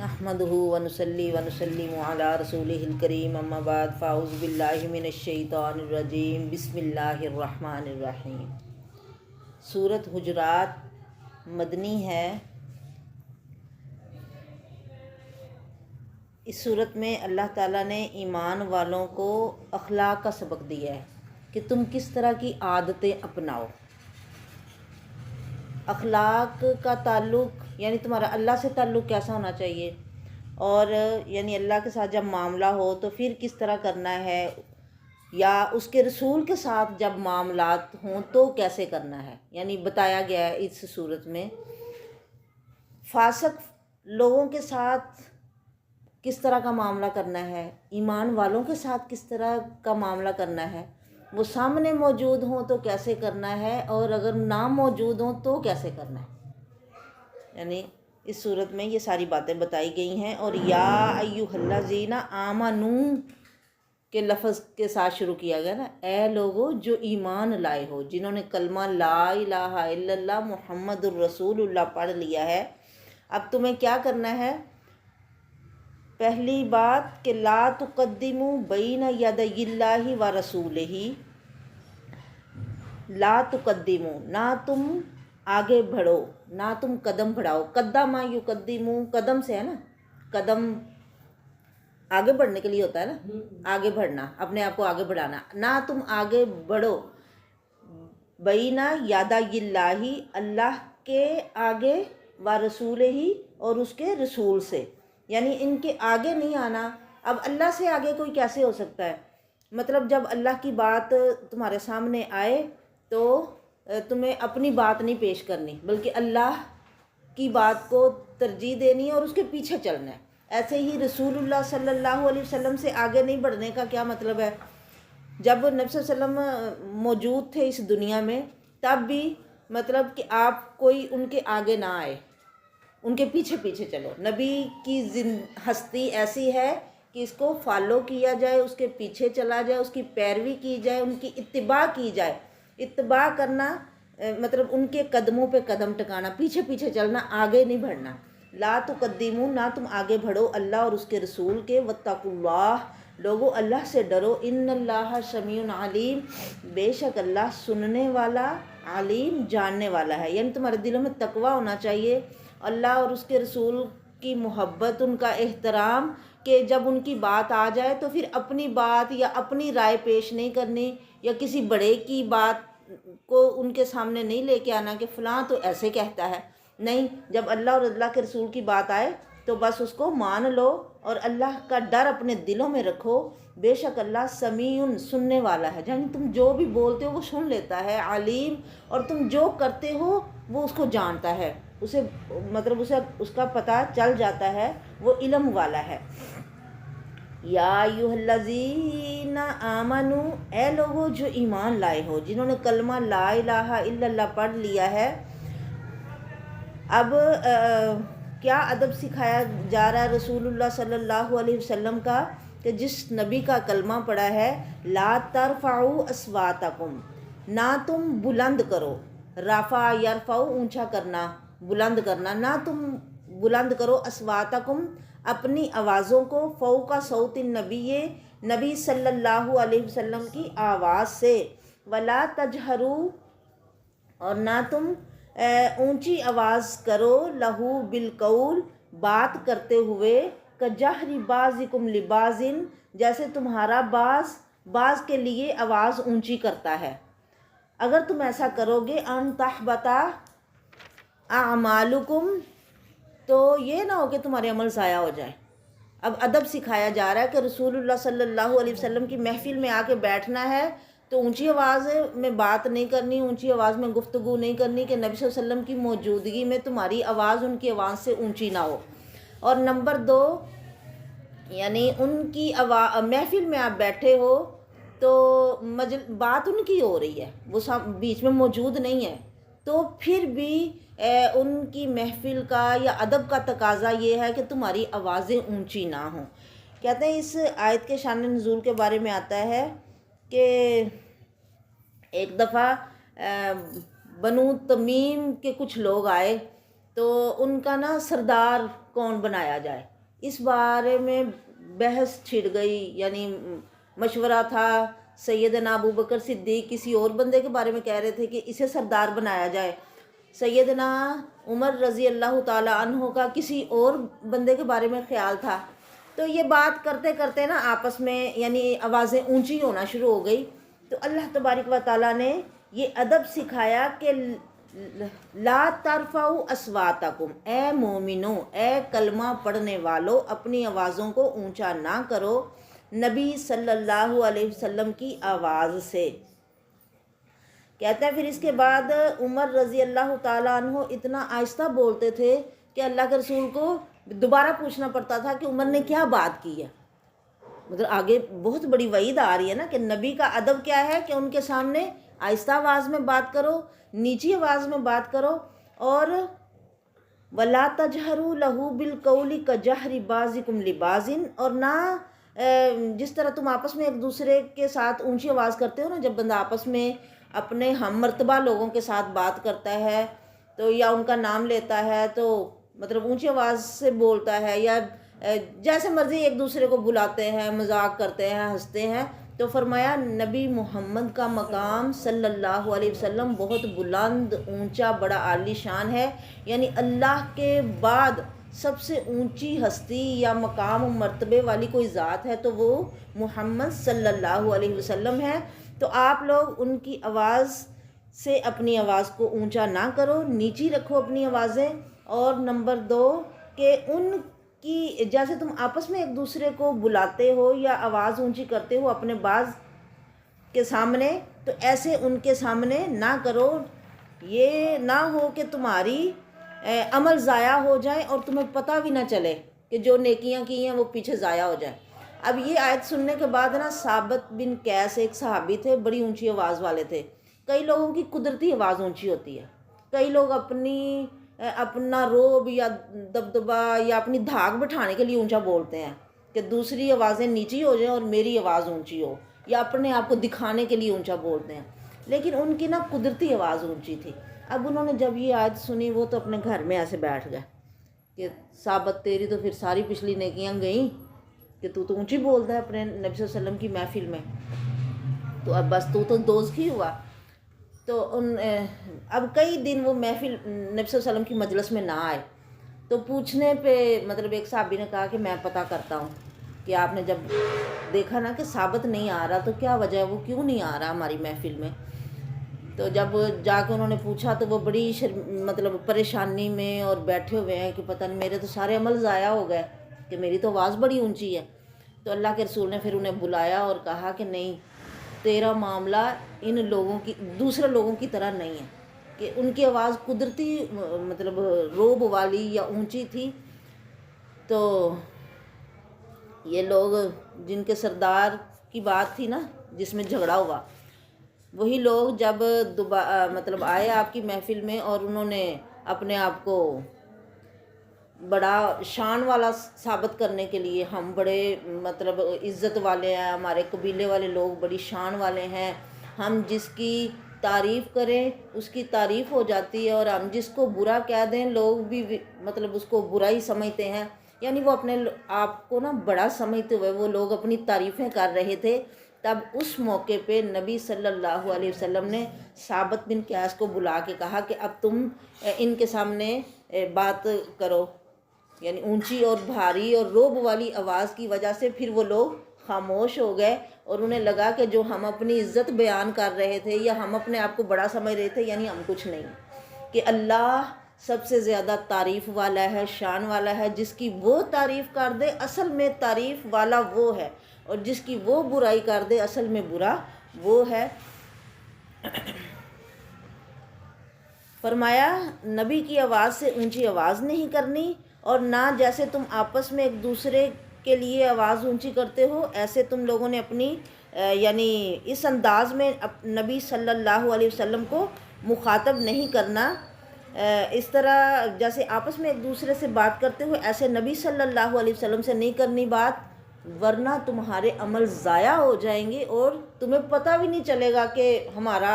نحمده ونصلي ونسلم على رسوله الكريم اما بعد فاعوذ باللہ من الشیطان الرجیم بسم اللہ الرحمن الرحیم۔ سورۃ حجرات مدنی ہے۔ اس صورت میں اللہ تعالیٰ نے ایمان والوں کو اخلاق کا سبق دیا ہے کہ تم کس طرح کی عادتیں اپناؤ۔ اخلاق کا تعلق یعنی تمہارا اللہ سے تعلق کیسا ہونا چاہیے، اور یعنی اللہ کے ساتھ جب معاملہ ہو تو پھر کس طرح کرنا ہے، یا اس کے رسول کے ساتھ جب معاملات ہوں تو کیسے کرنا ہے، یعنی بتایا گیا ہے اس صورت میں۔ فاسق لوگوں کے ساتھ کس طرح کا معاملہ کرنا ہے، ایمان والوں کے ساتھ کس طرح کا معاملہ کرنا ہے، وہ سامنے موجود ہوں تو کیسے کرنا ہے، اور اگر نہ موجود ہوں تو کیسے کرنا ہے۔ یعنی اس صورت میں یہ ساری باتیں بتائی گئی ہیں۔ اور یا ایھا الذین آمنوا کے لفظ کے ساتھ شروع کیا گیا نا، اے لوگو جو ایمان لائے ہو، جنہوں نے کلمہ لا الہ الا اللہ محمد الرسول اللہ پڑھ لیا ہے۔ اب تمہیں کیا کرنا ہے؟ پہلی بات کہ لا تقدموا بین یدی اللہ و رسولہ، لا تقدموا، نہ تم آگے بڑھو، نہ تم قدم بڑھاؤ۔ قدم یقدموا، قدم سے ہے نا، قدم آگے بڑھنے کے لیے ہوتا ہے نا، آگے بڑھنا، اپنے آپ کو آگے بڑھانا۔ نہ تم آگے بڑھو بین یدی اللہ، اللہ کے آگے، و رسول ہی، اور اس کے رسول سے، یعنی ان کے آگے نہیں آنا۔ اب اللہ سے آگے کوئی کیسے ہو سکتا ہے؟ مطلب جب اللہ کی بات تمہارے سامنے آئے تو تمہیں اپنی بات نہیں پیش کرنی، بلکہ اللہ کی بات کو ترجیح دینی ہے اور اس کے پیچھے چلنا ہے۔ ایسے ہی رسول اللہ صلی اللہ علیہ وسلم سے آگے نہیں بڑھنے کا کیا مطلب ہے؟ جب نبی صلی اللہ علیہ وسلم موجود تھے اس دنیا میں، تب بھی مطلب کہ آپ کوئی ان کے آگے نہ آئے، ان کے پیچھے پیچھے چلو۔ نبی کی ہستی ایسی ہے کہ اس کو فالو کیا جائے، اس کے پیچھے چلا جائے، اس کی پیروی کی جائے، ان کی اتباع کی جائے۔ اتباع کرنا مطلب ان کے قدموں پہ قدم ٹکانا، پیچھے پیچھے چلنا، آگے نہیں بڑھنا۔ لا تقدموا، نہ تم آگے بڑھو اللہ اور اس کے رسول کے، واتقوا اللہ، لوگو اللہ سے ڈرو، ان اللہ سمیع علیم، بے شک اللہ سننے والا، علیم جاننے والا ہے۔ یعنی تمہارے دلوں میں تقوی ہونا چاہیے، اللہ اور اس کے رسول کی محبت، ان کا احترام، کہ جب ان کی بات آ جائے تو پھر اپنی بات یا اپنی رائے پیش نہیں کرنی، یا کسی بڑے کی بات کو ان کے سامنے نہیں لے کے آنا کہ فلاں تو ایسے کہتا ہے۔ نہیں، جب اللہ اور اللہ کے رسول کی بات آئے تو بس اس کو مان لو، اور اللہ کا ڈر اپنے دلوں میں رکھو۔ بے شک اللہ سمیع، سننے والا ہے، یعنی تم جو بھی بولتے ہو وہ سن لیتا ہے، علیم، اور تم جو کرتے ہو وہ اس کو جانتا ہے، اسے مطلب اسے اس کا پتہ چل جاتا ہے، وہ علم والا ہے۔ یا ایھا الذین آمنوا، اے لوگو جو ایمان لائے ہو، جنہوں نے کلمہ لا الہ الا اللہ پڑھ لیا ہے۔ اب کیا ادب سکھایا جا رہا ہے رسول اللہ صلی اللہ علیہ وسلم کا، کہ جس نبی کا کلمہ پڑھا ہے، لا ترفعوا اصواتکم، نہ تم بلند کرو، رفع یرفع اونچا کرنا، بلند کرنا، نہ تم بلند کرو، اصواتکم اپنی آوازوں کو، فوق صوت النبی، نبی صلی اللہ علیہ وسلم کی آواز سے، ولا تجہروا، اور نہ تم اونچی آواز کرو، لہو بالقول، بات کرتے ہوئے، کجہر بعضکم لبعض، جیسے تمہارا بعض کے لیے آواز اونچی کرتا ہے۔ اگر تم ایسا کرو گے، ان تحبط اعمالکم، تو یہ نہ ہو کہ تمہارے عمل ضائع ہو جائے۔ اب ادب سکھایا جا رہا ہے کہ رسول اللہ صلی اللہ علیہ وسلم کی محفل میں آ کے بیٹھنا ہے تو اونچی آواز میں بات نہیں کرنی، اونچی آواز میں گفتگو نہیں کرنی، کہ نبی صلی اللہ علیہ وسلم کی موجودگی میں تمہاری آواز ان کی آواز سے اونچی نہ ہو۔ اور نمبر 2، یعنی ان کی محفل میں آپ بیٹھے ہو تو بات ان کی ہو رہی ہے، وہ بیچ میں موجود نہیں ہے، تو پھر بھی ان کی محفل کا یا ادب کا تقاضا یہ ہے کہ تمہاری آوازیں اونچی نہ ہوں۔ کہتے ہیں اس آیت کے شان نزول کے بارے میں آتا ہے کہ ایک دفعہ بنو تمیم کے کچھ لوگ آئے، تو ان کا نا سردار کون بنایا جائے، اس بارے میں بحث چھڑ گئی، یعنی مشورہ تھا۔ سیدنا ابو بکر صدیق کسی اور بندے کے بارے میں کہہ رہے تھے کہ اسے سردار بنایا جائے، سیدنا عمر رضی اللہ تعالی عنہ کا کسی اور بندے کے بارے میں خیال تھا۔ تو یہ بات کرتے کرتے نا آپس میں یعنی آوازیں اونچی ہونا شروع ہو گئی۔ تو اللہ تبارک و تعالیٰ نے یہ ادب سکھایا کہ لا ترفعوا اصواتکم، اے مومنو، اے کلمہ پڑھنے والو، اپنی آوازوں کو اونچا نہ کرو نبی صلی اللہ علیہ وسلم کی آواز سے۔ کہتے ہیں پھر اس کے بعد عمر رضی اللہ تعالیٰ عنہ اتنا آہستہ بولتے تھے کہ اللہ کے رسول کو دوبارہ پوچھنا پڑتا تھا کہ عمر نے کیا بات کی ہے۔ مطلب آگے بہت بڑی وعید آ رہی ہے نا کہ نبی کا ادب کیا ہے کہ ان کے سامنے آہستہ آواز میں بات کرو، نیچی آواز میں بات کرو، اور وَلَا تَجْهَرُوا لَهُ بِالْقَوْلِ كَجَهْرِ بَعْضِكُمْ لِبَعْضٍ، اور نہ جس طرح تم آپس میں ایک دوسرے کے ساتھ اونچی آواز کرتے ہو نا، جب بندہ آپس میں اپنے ہم مرتبہ لوگوں کے ساتھ بات کرتا ہے تو یا ان کا نام لیتا ہے تو مطلب اونچی آواز سے بولتا ہے، یا جیسے مرضی ایک دوسرے کو بلاتے ہیں، مذاق کرتے ہیں، ہنستے ہیں، تو فرمایا نبی محمد کا مقام صلی اللہ علیہ وسلم بہت بلند، اونچا، بڑا عالی شان ہے، یعنی اللہ کے بعد سب سے اونچی ہستی یا مقام و مرتبے والی کوئی ذات ہے تو وہ محمد صلی اللہ علیہ وسلم ہے۔ تو آپ لوگ ان کی آواز سے اپنی آواز کو اونچا نہ کرو، نیچی رکھو اپنی آوازیں۔ اور نمبر 2 کہ ان کی جیسے تم آپس میں ایک دوسرے کو بلاتے ہو یا آواز اونچی کرتے ہو اپنے بعض کے سامنے، تو ایسے ان کے سامنے نہ کرو، یہ نہ ہو کہ تمہاری عمل ضائع ہو جائے اور تمہیں پتہ بھی نہ چلے کہ جو نیکیاں کی ہیں وہ پیچھے ضائع ہو جائیں۔ اب یہ آیت سننے کے بعد نا ثابت بن قیس ایک صحابی تھے، بڑی اونچی آواز والے تھے۔ کئی لوگوں کی قدرتی آواز اونچی ہوتی ہے، کئی لوگ اپنا روب یا دبدبا یا اپنی دھاک بٹھانے کے لیے اونچا بولتے ہیں کہ دوسری آوازیں نیچی ہو جائیں اور میری آواز اونچی ہو، یا اپنے آپ کو دکھانے کے لیے اونچا بولتے ہیں، لیکن ان کی نا قدرتی آواز اونچی تھی۔ اب انہوں نے جب یہ آیت سنی وہ تو اپنے گھر میں ایسے بیٹھ گئے کہ ثابت تیری تو پھر ساری پچھلی نیکیاں گئیں کہ تو اونچی بولتا ہے اپنے نبی صلی اللہ علیہ وسلم کی محفل میں، تو اب بس تو دوزخی ہوا۔ تو اب کئی دن وہ محفل نبی صلی اللہ علیہ وسلم کی مجلس میں نہ آئے، تو پوچھنے پہ مطلب ایک صحابی نے کہا کہ میں پتہ کرتا ہوں کہ آپ نے جب دیکھا نا کہ ثابت نہیں آ رہا تو کیا وجہ ہے، وہ کیوں نہیں آ رہا ہماری محفل میں۔ تو جب جا کے انہوں نے پوچھا تو وہ بڑی مطلب پریشانی میں اور بیٹھے ہوئے ہیں کہ پتہ نہیں میرے تو سارے عمل ضائع ہو گئے کہ میری تو آواز بڑی اونچی ہے۔ تو اللہ کے رسول نے پھر انہیں بلایا اور کہا کہ نہیں، تیرا معاملہ ان لوگوں کی دوسرے لوگوں کی طرح نہیں ہے کہ ان کی آواز قدرتی مطلب روب والی یا اونچی تھی، تو یہ لوگ جن کے سردار کی بات تھی نا جس میں جھگڑا ہوا، وہی لوگ جب مطلب آئے آپ کی محفل میں اور انہوں نے اپنے آپ کو بڑا شان والا ثابت کرنے کے لیے، ہم بڑے مطلب عزت والے ہیں، ہمارے قبیلے والے لوگ بڑی شان والے ہیں، ہم جس کی تعریف کریں اس کی تعریف ہو جاتی ہے، اور ہم جس کو برا کہہ دیں لوگ بھی مطلب اس کو برا ہی سمجھتے ہیں، یعنی وہ اپنے آپ کو نا بڑا سمجھتے ہوئے وہ لوگ اپنی تعریفیں کر رہے تھے۔ تب اس موقع پہ نبی صلی اللہ علیہ وسلم نے ثابت بن قیس کو بلا کے کہا کہ اب تم ان کے سامنے بات کرو، یعنی اونچی اور بھاری اور روب والی آواز کی وجہ سے پھر وہ لوگ خاموش ہو گئے، اور انہیں لگا کہ جو ہم اپنی عزت بیان کر رہے تھے یا ہم اپنے آپ کو بڑا سمجھ رہے تھے یعنی ہم کچھ نہیں، کہ اللہ سب سے زیادہ تعریف والا ہے، شان والا ہے، جس کی وہ تعریف کر دے اصل میں تعریف والا وہ ہے، اور جس کی وہ برائی کر دے اصل میں برا وہ ہے۔ فرمایا نبی کی آواز سے اونچی آواز نہیں کرنی، اور نہ جیسے تم آپس میں ایک دوسرے کے لیے آواز اونچی کرتے ہو ایسے تم لوگوں نے اپنی یعنی اس انداز میں نبی صلی اللہ علیہ وسلم کو مخاطب نہیں کرنا، اس طرح جیسے آپس میں ایک دوسرے سے بات کرتے ہو ایسے نبی صلی اللہ علیہ وسلم سے نہیں کرنی بات، ورنہ تمہارے عمل ضائع ہو جائیں گے اور تمہیں پتہ بھی نہیں چلے گا کہ ہمارا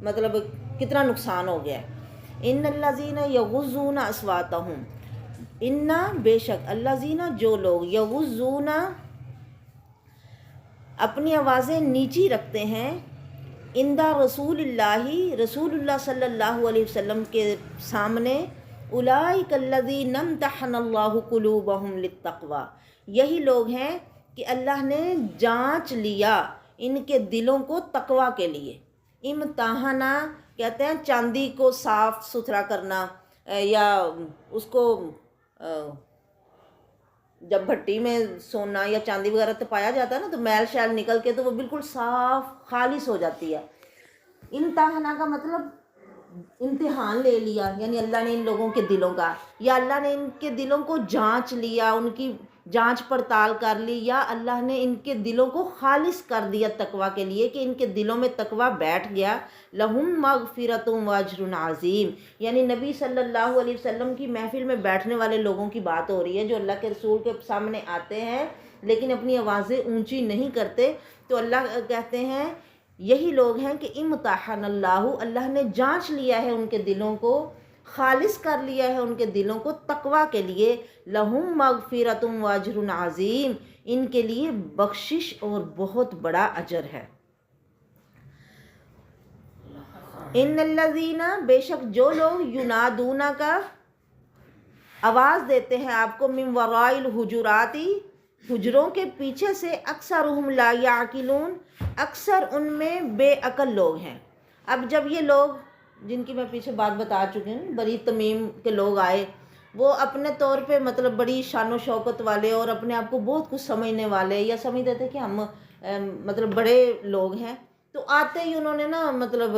مطلب کتنا نقصان ہو گیا ہے۔ ان الذین یغضون اصواتہم، انا بے شک الذین جو لوگ یغضون اپنی آوازیں نیچی رکھتے ہیں عند رسول اللہ صلی اللہ علیہ وسلم کے سامنے، اولئک الذین امتحن اللہ قلوبہم للتقوی، یہی لوگ ہیں کہ اللہ نے جانچ لیا ان کے دلوں کو تقوی کے لیے۔ امتحانہ کہتے ہیں چاندی کو صاف ستھرا کرنا، یا اس کو جب بھٹی میں سونا یا چاندی وغیرہ تپایا جاتا ہے نا تو میل شیل نکل کے تو وہ بالکل صاف خالص ہو جاتی ہے۔ امتحانہ کا مطلب امتحان لے لیا، یعنی اللہ نے ان لوگوں کے دلوں کا، یا اللہ نے ان کے دلوں کو جانچ لیا، ان کی جانچ پڑتال کر لی، یا اللہ نے ان کے دلوں کو خالص کر دیا تقوی کے لیے کہ ان کے دلوں میں تقوی بیٹھ گیا۔ لہم مغفرۃ و اجر عظیم، یعنی نبی صلی اللہ علیہ وسلم کی محفل میں بیٹھنے والے لوگوں کی بات ہو رہی ہے جو اللہ کے رسول کے سامنے آتے ہیں لیکن اپنی آوازیں اونچی نہیں کرتے، تو اللہ کہتے ہیں یہی لوگ ہیں کہ امتحن اللہ نے جانچ لیا ہے ان کے دلوں کو، خالص کر لیا ہے ان کے دلوں کو تقوی کے لیے۔ لہم مغفرۃ و اجر عظیم، ان کے لیے بخشش اور بہت بڑا اجر ہے۔ ان الذین، بے شک جو لوگ ینادون کا آواز دیتے ہیں آپ کو، من وراء الحجرات، حجروں کے پیچھے سے، اکثرہم لا یعقلون، اکثر ان میں بے عقل لوگ ہیں۔ اب جب یہ لوگ جن کی میں پیچھے بات بتا چکی ہوں، بنی تمیم کے لوگ آئے، وہ اپنے طور پہ مطلب بڑی شان و شوکت والے اور اپنے آپ کو بہت کچھ سمجھنے والے، یا سمجھتے تھے کہ ہم مطلب بڑے لوگ ہیں، تو آتے ہی انہوں نے نا مطلب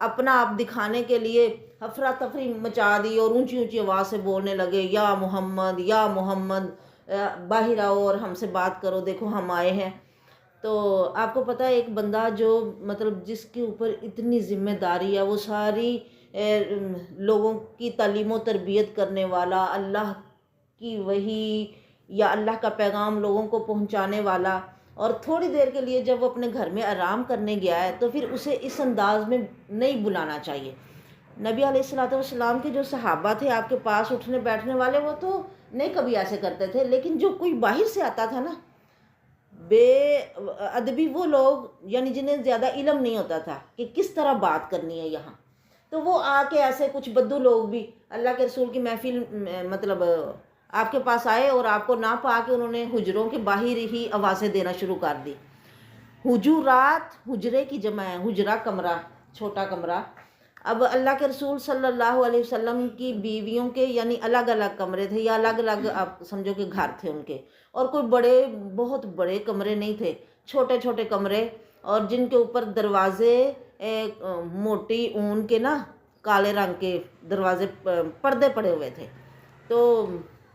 اپنا آپ دکھانے کے لیے افراتفری مچا دی اور اونچی اونچی آواز سے بولنے لگے، یا محمد یا محمد باہر آؤ اور ہم سے بات کرو، دیکھو ہم آئے ہیں۔ تو آپ کو پتہ ہے ایک بندہ جو مطلب جس کے اوپر اتنی ذمہ داری ہے، وہ ساری لوگوں کی تعلیم و تربیت کرنے والا، اللہ کی وحی یا اللہ کا پیغام لوگوں کو پہنچانے والا، اور تھوڑی دیر کے لیے جب وہ اپنے گھر میں آرام کرنے گیا ہے تو پھر اسے اس انداز میں نہیں بلانا چاہیے۔ نبی علیہ الصلوۃ والسلام کے جو صحابہ تھے آپ کے پاس اٹھنے بیٹھنے والے، وہ تو نہیں کبھی ایسے کرتے تھے، لیکن جو کوئی باہر سے آتا تھا نا بے ادبی، وہ لوگ یعنی جنہیں زیادہ علم نہیں ہوتا تھا کہ کس طرح بات کرنی ہے یہاں، تو وہ آ کے ایسے کچھ بدو لوگ بھی اللہ کے رسول کی محفل مطلب آپ کے پاس آئے اور آپ کو نہ پا کے انہوں نے حجروں کے باہر ہی آوازیں دینا شروع کر دی۔ حجرات حجرے کی جمع ہے، حجرہ کمرہ، چھوٹا کمرہ۔ اب اللہ کے رسول صلی اللہ علیہ وسلم کی بیویوں کے یعنی الگ الگ کمرے تھے، یا الگ الگ آپ سمجھو کہ گھر تھے ان کے، اور کوئی بڑے بہت بڑے کمرے نہیں تھے، چھوٹے چھوٹے کمرے، اور جن کے اوپر دروازے موٹی اون کے نا کالے رنگ کے دروازے پردے پڑے ہوئے تھے۔ تو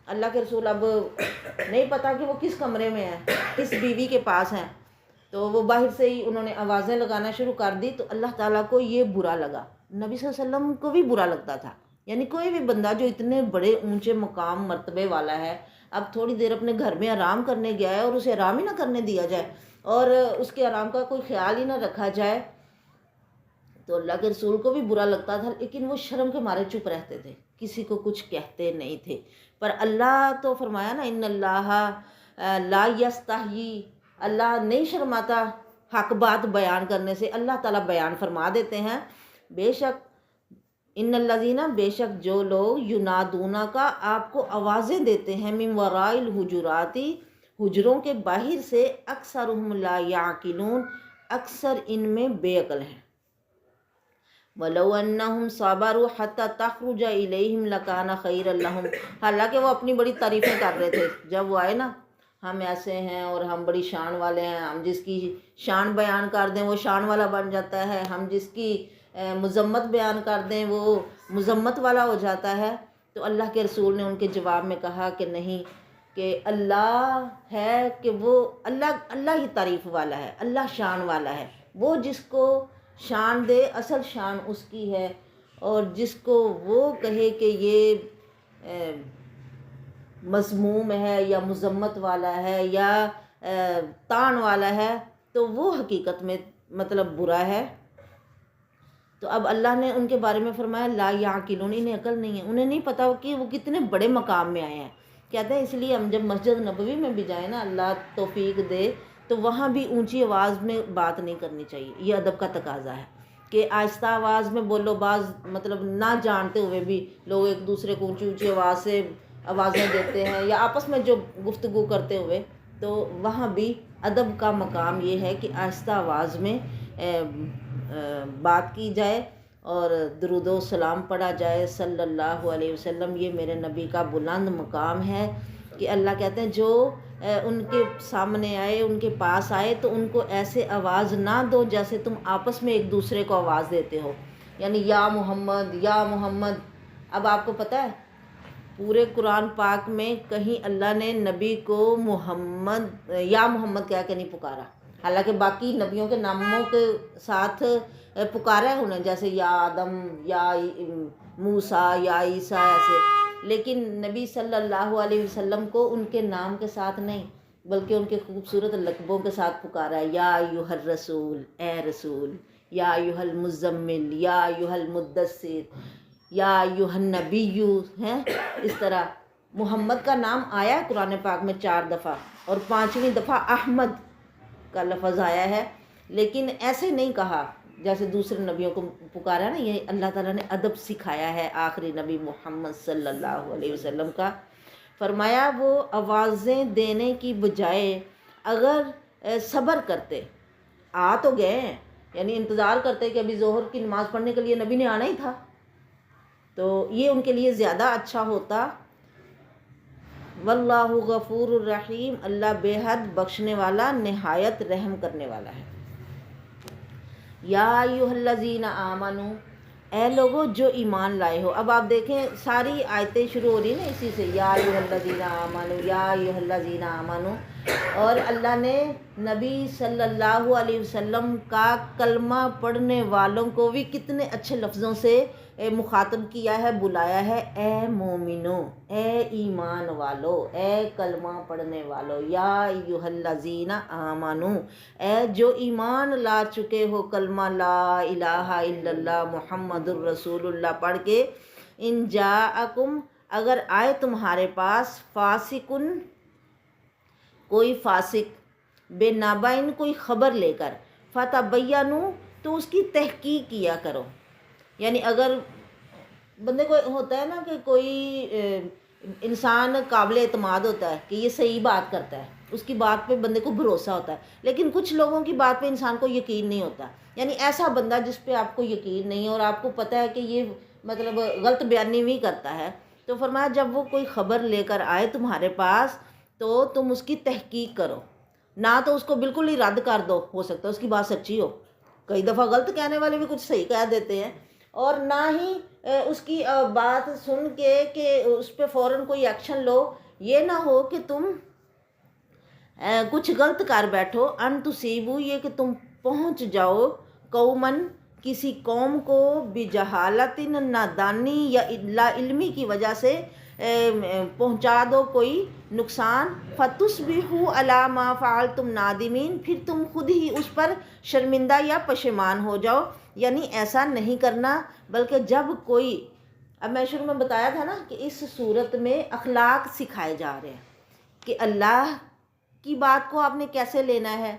اللہ کے رسول اب نہیں پتا کہ وہ کس کمرے میں ہیں، کس بیوی کے پاس ہیں، تو وہ باہر سے ہی انہوں نے آوازیں لگانا شروع کر دی، تو اللہ تعالیٰ کو یہ برا لگا، نبی صلی اللہ علیہ وسلم کو بھی برا لگتا تھا، یعنی کوئی بھی بندہ جو اتنے بڑے اونچے مقام مرتبے والا ہے، اب تھوڑی دیر اپنے گھر میں آرام کرنے گیا ہے اور اسے آرام ہی نہ کرنے دیا جائے اور اس کے آرام کا کوئی خیال ہی نہ رکھا جائے، تو اللہ کے رسول کو بھی برا لگتا تھا، لیکن وہ شرم کے مارے چپ رہتے تھے، کسی کو کچھ کہتے نہیں تھے۔ پر اللہ تو فرمایا نا، ان اللہ لا یستحیی، اللہ نہیں شرماتا حق بات بیان کرنے سے، اللہ تعالیٰ بیان فرما دیتے ہیں۔ بے شک ان الذین، بے شک جو لوگ ینادونا کا آپ کو آوازیں دیتے ہیں، من وراء الحجرات، حجروں کے باہر سے، اکثرہم لا یعقلون، اکثر ان میں بے عقل ہیں۔ وَلَوْ أَنَّهُمْ صَبَرُوا حَتَّى تَخْرُجَ إِلَيْهِمْ لَكَانَ خَيْرًا لَهُمْ، حالانکہ وہ اپنی بڑی تعریفیں کر رہے تھے جب وہ آئے نا، ہم ایسے ہیں اور ہم بڑی شان والے ہیں، ہم جس کی شان بیان کر دیں وہ شان والا بن جاتا ہے، ہم جس کی مذمت بیان کر دیں وہ مذمت والا ہو جاتا ہے۔ تو اللہ کے رسول نے ان کے جواب میں کہا کہ نہیں، کہ اللہ ہے کہ وہ اللہ ہی تعریف والا ہے، اللہ شان والا ہے، وہ جس کو شان دے اصل شان اس کی ہے، اور جس کو وہ کہے کہ یہ مذموم ہے یا مذمت والا ہے یا طعن والا ہے، تو وہ حقیقت میں مطلب برا ہے۔ تو اب اللہ نے ان کے بارے میں فرمایا لا یعقلون، انہیں عقل نہیں ہے، انہیں نہیں پتہ کہ وہ کتنے بڑے مقام میں آئے ہیں۔ کہتے ہیں اس لیے ہم جب مسجد نبوی میں بھی جائیں نا، اللہ توفیق دے، تو وہاں بھی اونچی آواز میں بات نہیں کرنی چاہیے، یہ ادب کا تقاضا ہے کہ آہستہ آواز میں بولو۔ بعض مطلب نہ جانتے ہوئے بھی لوگ ایک دوسرے کو اونچی اونچی آواز سے آوازیں دیتے ہیں، یا آپس میں جو گفتگو کرتے ہوئے، تو وہاں بھی ادب کا مقام یہ ہے کہ آہستہ آواز میں بات کی جائے اور درود و سلام پڑھا جائے صلی اللہ علیہ وسلم۔ یہ میرے نبی کا بلند مقام ہے کہ اللہ کہتے ہیں جو ان کے سامنے آئے، ان کے پاس آئے، تو ان کو ایسے آواز نہ دو جیسے تم آپس میں ایک دوسرے کو آواز دیتے ہو، یعنی یا محمد یا محمد۔ اب آپ کو پتہ ہے پورے قرآن پاک میں کہیں اللہ نے نبی کو محمد یا محمد کہہ کے نہیں پکارا، حالانکہ باقی نبیوں کے ناموں کے ساتھ پکارا ہے انہیں، جیسے یا آدم، یا موسیٰ، یا عیسیٰ، ایسے، لیکن نبی صلی اللہ علیہ وسلم کو ان کے نام کے ساتھ نہیں بلکہ ان کے خوبصورت لقبوں کے ساتھ پکارا ہے۔ یا ایھا الرسول، اے رسول، یا ایھا المزمل، یا ایھا المدثر، یا ایھا النبی، ہیں اس طرح محمد کا نام آیا ہے قرآن پاک میں 4 دفعہ، اور 5ویں دفعہ احمد کا لفظ آیا ہے، لیکن ایسے نہیں کہا جیسے دوسرے نبیوں کو پکارا نا۔ یہ اللہ تعالیٰ نے ادب سکھایا ہے آخری نبی محمد صلی اللہ علیہ وسلم کا۔ فرمایا وہ آوازیں دینے کی بجائے اگر صبر کرتے، آ تو گئے ہیں، یعنی انتظار کرتے کہ ابھی ظہر کی نماز پڑھنے کے لیے نبی نے آنا ہی تھا، تو یہ ان کے لیے زیادہ اچھا ہوتا۔ واللہ غفور الرحیم، اللہ بے حد بخشنے والا، نہایت رحم کرنے والا ہے۔ یا ایھا الذین آمنو، اے لوگو جو ایمان لائے ہو۔ اب آپ دیکھیں ساری آیتیں شروع ہو رہی ہیں نا اسی سے، یا ایھا الذین آمنو، یا ایھا الذین آمنو، اور اللہ نے نبی صلی اللہ علیہ وسلم کا کلمہ پڑھنے والوں کو بھی کتنے اچھے لفظوں سے مخاطب کیا ہے، بلایا ہے، اے مومنو، اے ایمان والو، اے کلمہ پڑھنے والو، یا ایھا الذین آمنو، اے جو ایمان لا چکے ہو کلمہ لا الہ الا اللہ محمد الرسول اللہ پڑھ کے، ان جاءکم، اگر آئے تمہارے پاس، فاسقن، کوئی فاسق، بے نابین، کوئی خبر لے کر، فتبینوا، تو اس کی تحقیق کیا کرو۔ یعنی اگر بندے کو ہوتا ہے نا کہ کوئی انسان قابل اعتماد ہوتا ہے کہ یہ صحیح بات کرتا ہے، اس کی بات پہ بندے کو بھروسہ ہوتا ہے، لیکن کچھ لوگوں کی بات پہ انسان کو یقین نہیں ہوتا، یعنی ایسا بندہ جس پہ آپ کو یقین نہیں ہے اور آپ کو پتہ ہے کہ یہ مطلب غلط بیانی بھی کرتا ہے، تو فرمایا جب وہ کوئی خبر لے کر آئے تمہارے پاس تو تم اس کی تحقیق کرو، نہ تو اس کو بالکل ہی رد کر دو، ہو سکتا ہے اس کی بات سچی ہو، کئی دفعہ غلط کہنے والے بھی کچھ صحیح کہہ دیتے ہیں، اور نہ ہی اس کی بات سن کے کہ اس پہ فوراً کوئی ایکشن لو، یہ نہ ہو کہ تم کچھ غلط کر بیٹھو، ان تصیبو، یہ کہ تم پہنچ جاؤ، قومن، کسی قوم کو، بجہالت، نادانی یا لا علمی کی وجہ سے پہنچا دو کوئی نقصان، فتصبحوا علی ما فعلتم نادمین، پھر تم خود ہی اس پر شرمندہ یا پشیمان ہو جاؤ۔ یعنی ایسا نہیں کرنا، بلکہ جب کوئی، اب میں شروع میں بتایا تھا نا کہ اس صورت میں اخلاق سکھائے جا رہے ہیں کہ اللہ کی بات کو آپ نے کیسے لینا ہے،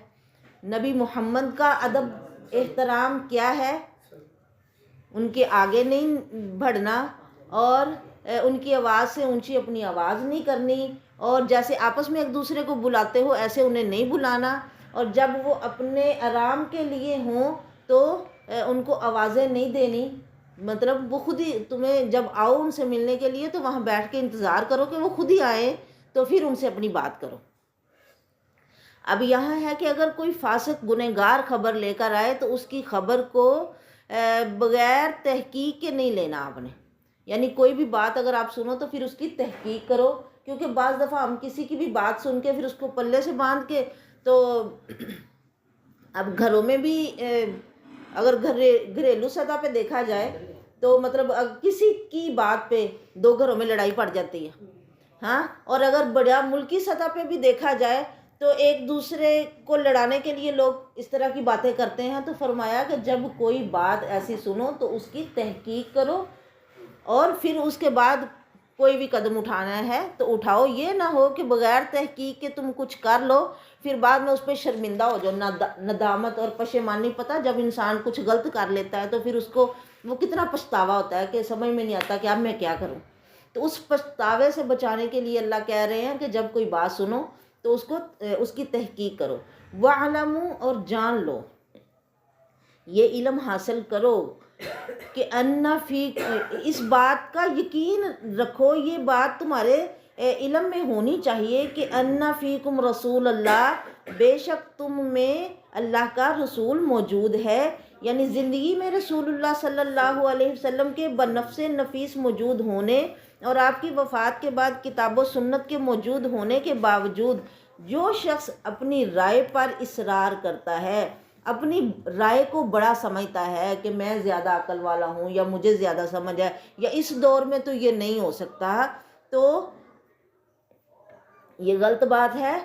نبی محمد کا ادب احترام کیا ہے، ان کے آگے نہیں بڑھنا، اور ان کی آواز سے اونچی اپنی آواز نہیں کرنی، اور جیسے آپس میں ایک دوسرے کو بلاتے ہو ایسے انہیں نہیں بلانا، اور جب وہ اپنے آرام کے لیے ہوں تو ان کو آوازیں نہیں دینی، مطلب وہ خود ہی، تمہیں جب آؤ ان سے ملنے کے لیے تو وہاں بیٹھ کے انتظار کرو کہ وہ خود ہی آئیں، تو پھر ان سے اپنی بات کرو۔ اب یہاں ہے کہ اگر کوئی فاسق گنہگار خبر لے کر آئے تو اس کی خبر کو بغیر تحقیق کے نہیں لینا آپ نے، یعنی کوئی بھی بات اگر آپ سنو تو پھر اس کی تحقیق کرو، کیونکہ بعض دفعہ ہم کسی کی بھی بات سن کے پھر اس کو پلے سے باندھ کے، تو اب گھروں میں بھی اگر گھریلو سطح پہ دیکھا جائے تو مطلب کسی کی بات پہ 2 گھروں میں لڑائی پڑ جاتی ہے، ہاں، اور اگر بڑا ملکی سطح پہ بھی دیکھا جائے تو ایک دوسرے کو لڑانے کے لیے لوگ اس طرح کی باتیں کرتے ہیں، تو فرمایا کہ جب کوئی بات ایسی سنو تو اس کی تحقیق کرو اور پھر اس کے بعد کوئی بھی قدم اٹھانا ہے تو اٹھاؤ. یہ نہ ہو کہ بغیر تحقیق کے تم کچھ کر لو پھر بعد میں اس پہ شرمندہ ہو جاؤ. ندامت اور پشیمانی، پتہ جب انسان کچھ غلط کر لیتا ہے تو پھر اس کو وہ کتنا پچھتاوا ہوتا ہے کہ سمجھ میں نہیں آتا کہ اب میں کیا کروں. تو اس پچھتاوے سے بچانے کے لیے اللہ کہہ رہے ہیں کہ جب کوئی بات سنو تو اس کی تحقیق کرو. وَاعْلَمُوا، اور جان لو، یہ علم حاصل کرو کہ اس بات کا یقین رکھو، یہ بات تمہارے علم میں ہونی چاہیے کہ ان فیکم رسول اللہ، بے شک تم میں اللہ کا رسول موجود ہے. یعنی زندگی میں رسول اللہ صلی اللہ علیہ وسلم کے بنفس نفیس موجود ہونے اور آپ کی وفات کے بعد کتاب و سنت کے موجود ہونے کے باوجود جو شخص اپنی رائے پر اصرار کرتا ہے، اپنی رائے کو بڑا سمجھتا ہے کہ میں زیادہ عقل والا ہوں یا مجھے زیادہ سمجھ ہے یا اس دور میں تو یہ نہیں ہو سکتا، تو یہ غلط بات ہے.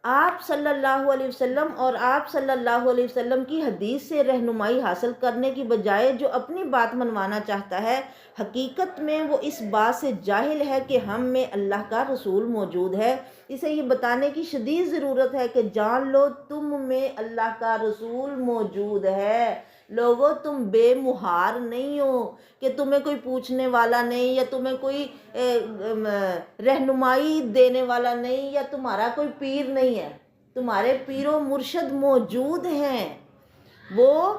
آپ صلی اللہ علیہ وسلم اور آپ صلی اللہ علیہ وسلم کی حدیث سے رہنمائی حاصل کرنے کی بجائے جو اپنی بات منوانا چاہتا ہے، حقیقت میں وہ اس بات سے جاہل ہے کہ ہم میں اللہ کا رسول موجود ہے. اسے یہ بتانے کی شدید ضرورت ہے کہ جان لو تم میں اللہ کا رسول موجود ہے. لوگوں، تم بے مہار نہیں ہو کہ تمہیں کوئی پوچھنے والا نہیں یا تمہیں کوئی رہنمائی دینے والا نہیں یا تمہارا کوئی پیر نہیں ہے. تمہارے پیر و مرشد موجود ہیں. وہ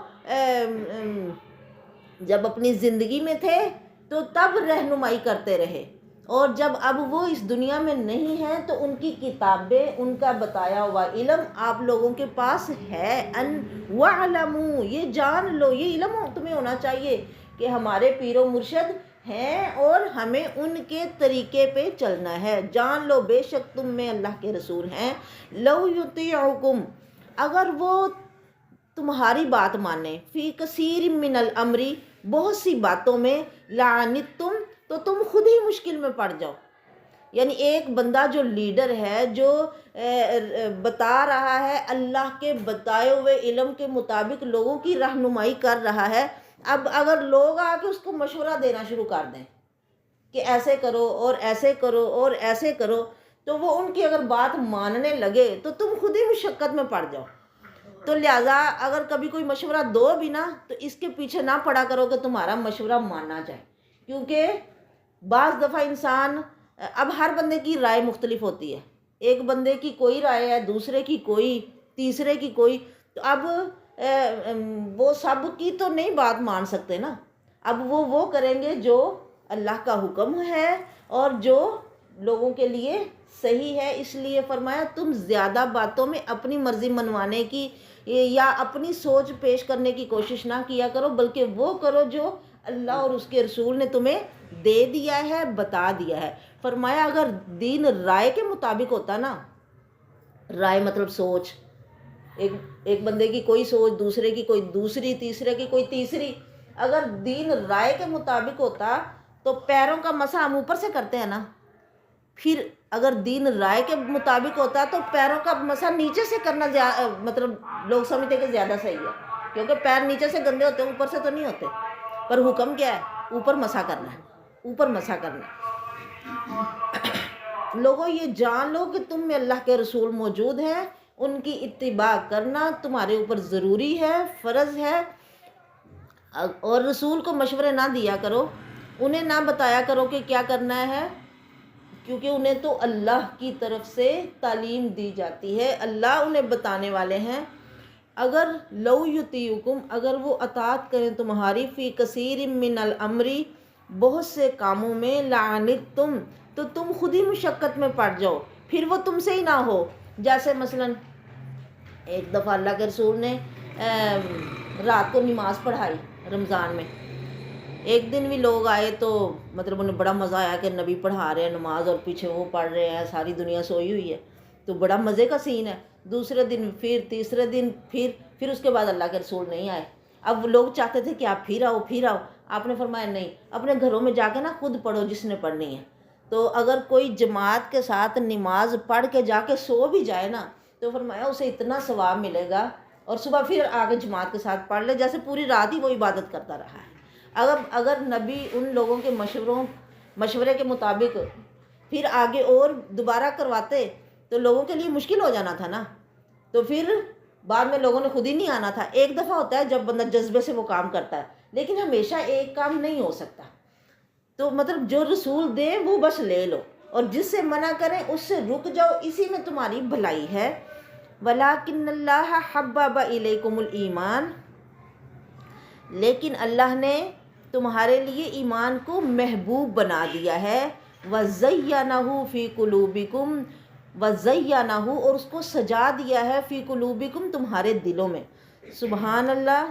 جب اپنی زندگی میں تھے تو تب رہنمائی کرتے رہے، اور جب اب وہ اس دنیا میں نہیں ہیں تو ان کی کتابیں، ان کا بتایا ہوا علم آپ لوگوں کے پاس ہے. ان وَعْلَمُوا، یہ جان لو، یہ علم تمہیں ہونا چاہیے کہ ہمارے پیر و مرشد ہیں اور ہمیں ان کے طریقے پہ چلنا ہے. جان لو بے شک تم میں اللہ کے رسول ہیں. لَوْ يُطِيعُكُمْ، اگر وہ تمہاری بات مانے، فی کثیر من الامر، بہت سی باتوں میں، لعنتم، تو تم خود ہی مشکل میں پڑ جاؤ. یعنی ایک بندہ جو لیڈر ہے، جو بتا رہا ہے اللہ کے بتائے ہوئے علم کے مطابق لوگوں کی رہنمائی کر رہا ہے، اب اگر لوگ آ کے اس کو مشورہ دینا شروع کر دیں کہ ایسے کرو اور ایسے کرو اور ایسے کرو، تو وہ ان کی اگر بات ماننے لگے تو تم خود ہی مشقت میں پڑ جاؤ. تو لہٰذا اگر کبھی کوئی مشورہ دو بھی نا تو اس کے پیچھے نہ پڑا کرو کہ تمہارا مشورہ ماننا جائے، کیونکہ بعض دفعہ انسان، اب ہر بندے کی رائے مختلف ہوتی ہے. ایک بندے کی کوئی رائے ہے، دوسرے کی کوئی، تیسرے کی کوئی، تو اب وہ سب کی تو نہیں بات مان سکتے نا. اب وہ کریں گے جو اللہ کا حکم ہے اور جو لوگوں کے لیے صحیح ہے. اس لیے فرمایا تم زیادہ باتوں میں اپنی مرضی منوانے کی یا اپنی سوچ پیش کرنے کی کوشش نہ کیا کرو، بلکہ وہ کرو جو اللہ اور اس کے رسول نے تمہیں دے دیا ہے، بتا دیا ہے. فرمایا اگر دین رائے کے مطابق ہوتا نا، رائے مطلب سوچ، ایک بندے کی کوئی سوچ، دوسرے کی کوئی دوسری، تیسرے کی کوئی تیسری، اگر دین رائے کے مطابق ہوتا تو پیروں کا مسح ہم اوپر سے کرتے ہیں نا، پھر اگر دین رائے کے مطابق ہوتا تو پیروں کا مسح نیچے سے کرنا مطلب لوگ سمجھتے کہ زیادہ صحیح ہے، کیونکہ پیر نیچے سے گندے ہوتے ہیں، اوپر سے تو نہیں ہوتے. پر حکم کیا ہے؟ اوپر مسح کرنا ہے، اوپر مسح کرنا ہے. لوگوں، یہ جان لو کہ تم میں اللہ کے رسول موجود ہیں، ان کی اتباع کرنا تمہارے اوپر ضروری ہے، فرض ہے. اور رسول کو مشورے نہ دیا کرو، انہیں نہ بتایا کرو کہ کیا کرنا ہے، کیونکہ انہیں تو اللہ کی طرف سے تعلیم دی جاتی ہے، اللہ انہیں بتانے والے ہیں. اگر لو یطیعکم، اگر وہ اطاعت کریں تمہاری، فی کثیر من الامر، بہت سے کاموں میں، لعنتم، تو تم خود ہی مشقت میں پڑ جاؤ، پھر وہ تم سے ہی نہ ہو. جیسے مثلا ایک دفعہ اللہ کے رسول نے رات کو نماز پڑھائی رمضان میں. ایک دن بھی لوگ آئے تو مطلب انہیں بڑا مزہ آیا کہ نبی پڑھا رہے ہیں نماز اور پیچھے وہ پڑھ رہے ہیں، ساری دنیا سوئی ہوئی ہے، تو بڑا مزے کا سین ہے. دوسرے دن پھر، تیسرے دن پھر اس کے بعد اللہ کے رسول نہیں آئے. اب لوگ چاہتے تھے کہ آپ پھر آؤ. آپ نے فرمایا نہیں، اپنے گھروں میں جا کے نا خود پڑھو جس نے پڑھنی ہے. تو اگر کوئی جماعت کے ساتھ نماز پڑھ کے جا کے سو بھی جائے نا تو فرمایا اسے اتنا ثواب ملے گا، اور صبح پھر آگے جماعت کے ساتھ پڑھ لے جیسے پوری رات ہی وہ عبادت کرتا رہا ہے۔ اگر نبی ان لوگوں کے مشورے کے مطابق پھر آگے اور دوبارہ کرواتے تو لوگوں کے لیے مشکل ہو جانا تھا نا، تو پھر بعد میں لوگوں نے خود ہی نہیں آنا تھا۔ ایک دفعہ ہوتا ہے جب بندہ جذبے سے وہ کام کرتا ہے، لیکن ہمیشہ ایک کام نہیں ہو سکتا۔ تو مطلب جو رسول دے وہ بس لے لو، اور جس سے منع کریں اس سے رک جاؤ، اسی میں تمہاری بھلائی ہے۔ وَلَٰكِنَّ اللَّهَ حَبَّبَ إِلَيْكُمُ الْإِيمَانَ، لیکن اللہ نے تمہارے لیے ایمان کو محبوب بنا دیا ہے۔ وَزَيَّنَهُ فِي قُلُوبِكُمْ، وَزَيَّنَهُ، اور اس کو سجا دیا ہے، فی قلوبکم، تمہارے دلوں میں۔ سبحان اللہ۔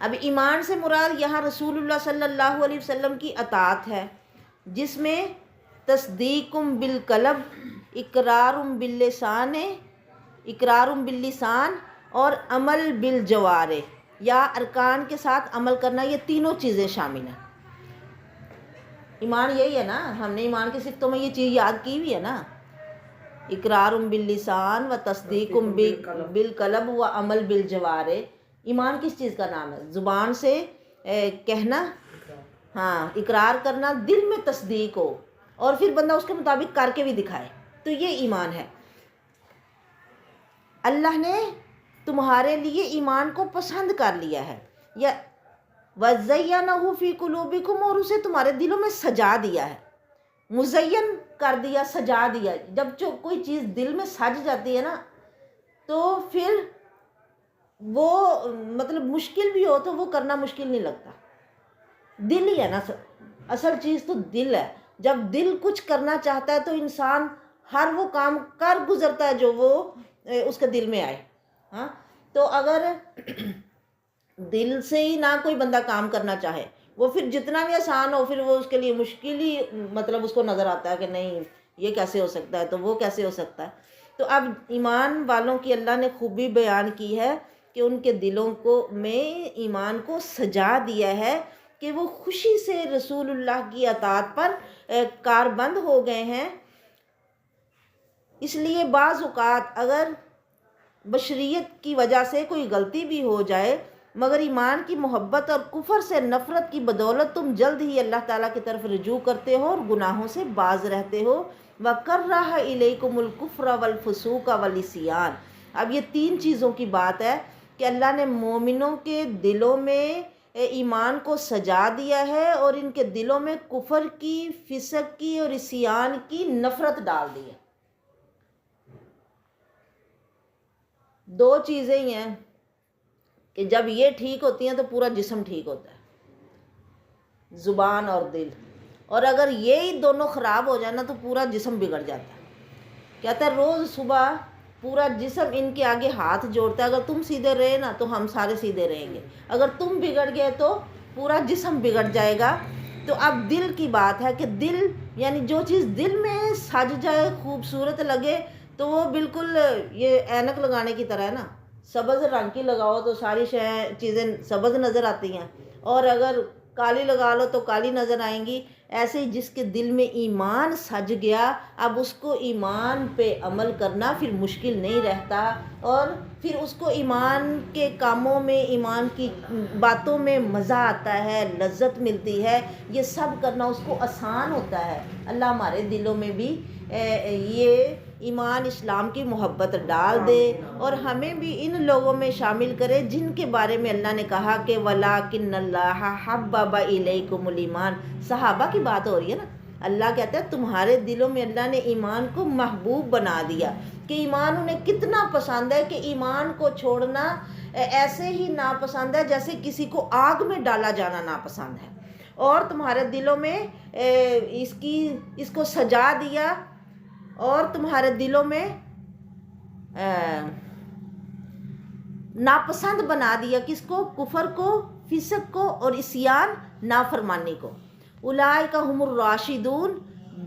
اب ایمان سے مراد یہاں رسول اللہ صلی اللہ علیہ وسلم کی اطاعت ہے، جس میں تصدیقم بالقلب، اقرارم باللسان اور عمل بالجوارح، یا ارکان کے ساتھ عمل کرنا، یہ تینوں چیزیں شامل ہیں۔ ایمان یہی ہے نا، ہم نے ایمان کی صفتوں میں یہ چیز یاد کی ہوئی ہے نا، اقرارم باللسان و تصدیقم بالقلب و عمل بالجوارح۔ ایمان کس چیز کا نام ہے؟ زبان سے کہنا، ہاں اقرار کرنا، دل میں تصدیق ہو، اور پھر بندہ اس کے مطابق کر کے بھی دکھائے، تو یہ ایمان ہے۔ اللہ نے تمہارے لیے ایمان کو پسند کر لیا ہے، یا وَزَيَّنَهُ فِي قُلُوبِكُمْ، اور اسے تمہارے دلوں میں سجا دیا ہے، مزین کر دیا، سجا دیا۔ جب جو کوئی چیز دل میں سج جاتی ہے نا تو پھر وہ مطلب مشکل بھی ہو تو وہ کرنا مشکل نہیں لگتا۔ دل ہی ہے نا اصل چیز، تو دل ہے۔ جب دل کچھ کرنا چاہتا ہے تو انسان ہر وہ کام کر گزرتا ہے جو وہ اس کے دل میں آئے۔ ہاں، تو اگر دل سے ہی نہ کوئی بندہ کام کرنا چاہے، وہ پھر جتنا بھی آسان ہو، پھر وہ اس کے لیے مشکل ہی مطلب اس کو نظر آتا ہے کہ نہیں یہ کیسے ہو سکتا ہے، تو وہ کیسے ہو سکتا ہے۔ تو اب ایمان والوں کی اللہ نے خوبی بیان کی ہے کہ ان کے دلوں میں ایمان کو سجا دیا ہے کہ وہ خوشی سے رسول اللہ کی اطاعت پر کاربند ہو گئے ہیں۔ اس لیے بعض اوقات اگر بشریت کی وجہ سے کوئی غلطی بھی ہو جائے، مگر ایمان کی محبت اور کفر سے نفرت کی بدولت تم جلد ہی اللہ تعالیٰ کی طرف رجوع کرتے ہو اور گناہوں سے باز رہتے ہو۔ وَكَرَّهَ إِلَيْكُمُ الْكُفْرَ وَالْفُسُوقَ وَالْعِصْيَانَ۔ اب یہ تین چیزوں کی بات ہے کہ اللہ نے مومنوں کے دلوں میں ایمان کو سجا دیا ہے، اور ان کے دلوں میں کفر کی، فسق کی اور عصیان کی نفرت ڈال دی ہے۔ دو چیزیں ہی ہیں کہ جب یہ ٹھیک ہوتی ہیں تو پورا جسم ٹھیک ہوتا ہے، زبان اور دل، اور اگر یہی دونوں خراب ہو جائے نا تو پورا جسم بگڑ جاتا ہے۔ کہتا ہے روز صبح پورا جسم ان کے آگے ہاتھ جوڑتا ہے، اگر تم سیدھے رہے نا تو ہم سارے سیدھے رہیں گے، اگر تم بگڑ گئے تو پورا جسم بگڑ جائے گا۔ تو اب دل کی بات ہے کہ دل یعنی جو چیز دل میں سج جائے، خوبصورت لگے، تو وہ بالکل یہ اینک لگانے کی طرح ہے نا، سبز رنگ کی لگاؤ تو ساری چیزیں سبز نظر آتی ہیں، اور اگر کالی لگا لو تو کالی نظر آئیں گی۔ ایسے ہی جس کے دل میں ایمان سج گیا، اب اس کو ایمان پہ عمل کرنا پھر مشکل نہیں رہتا، اور پھر اس کو ایمان کے کاموں میں، ایمان کی باتوں میں مزہ آتا ہے، لذت ملتی ہے، یہ سب کرنا اس کو آسان ہوتا ہے۔ اللہ ہمارے دلوں میں بھی یہ ایمان اسلام کی محبت ڈال دے، اور ہمیں بھی ان لوگوں میں شامل کرے جن کے بارے میں اللہ نے کہا کہ وَلَٰكِنَّ اللَّهَ حَبَّبَ إِلَيْكُمُ الْإِيمَانَ۔ صحابہ کی بات ہو رہی ہے نا، اللہ کہتا ہے تمہارے دلوں میں اللہ نے ایمان کو محبوب بنا دیا، کہ ایمان انہیں کتنا پسند ہے کہ ایمان کو چھوڑنا ایسے ہی ناپسند ہے جیسے کسی کو آگ میں ڈالا جانا ناپسند ہے، اور تمہارے دلوں میں اس کو سجا دیا، اور تمہارے دلوں میں ناپسند بنا دیا، کس کو؟ کفر کو، فسق کو اور عصیان، نافرمانی کو۔ اولئک ھم الراشدون،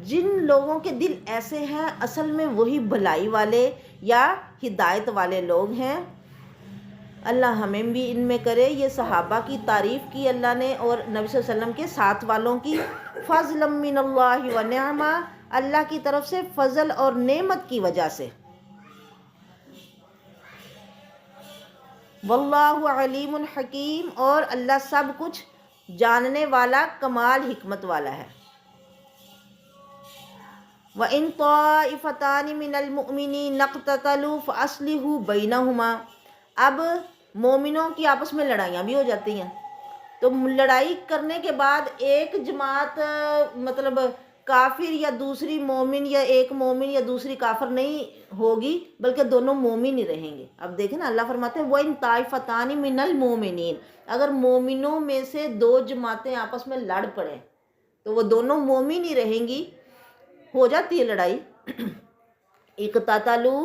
جن لوگوں کے دل ایسے ہیں اصل میں وہی بھلائی والے یا ہدایت والے لوگ ہیں۔ اللہ ہمیں بھی ان میں کرے۔ یہ صحابہ کی تعریف کی اللہ نے، اور نبی صلی اللہ علیہ وسلم کے ساتھ والوں کی۔ فضلا من اللہ و نعمہ، اللہ کی طرف سے فضل اور نعمت کی وجہ سے۔ واللہ علیم حکیم، اور اللہ سب کچھ جاننے والا، کمال حکمت والا ہے۔ وَإِن طَائِفَتَانِ مِنَ الْمُؤْمِنِينَ اقْتَتَلُوا فَأَصْلِحُوا بَيْنَهُمَا۔ اب مومنوں کی آپس میں لڑائیاں بھی ہو جاتی ہیں، تو لڑائی کرنے کے بعد ایک جماعت مطلب کافر یا دوسری مومن، یا ایک مومن یا دوسری کافر نہیں ہوگی، بلکہ دونوں مومن ہی رہیں گے۔ اب دیکھیں نا، اللہ فرماتے ہیں وَإِن طَائِفَتَانِ مِنَ الْمُؤْمِنِينَ، اگر مومنوں میں سے دو جماعتیں آپس میں لڑ پڑیں تو وہ دونوں مومن ہی رہیں گی، ہو جاتی ہے لڑائی۔ اقتتلوا،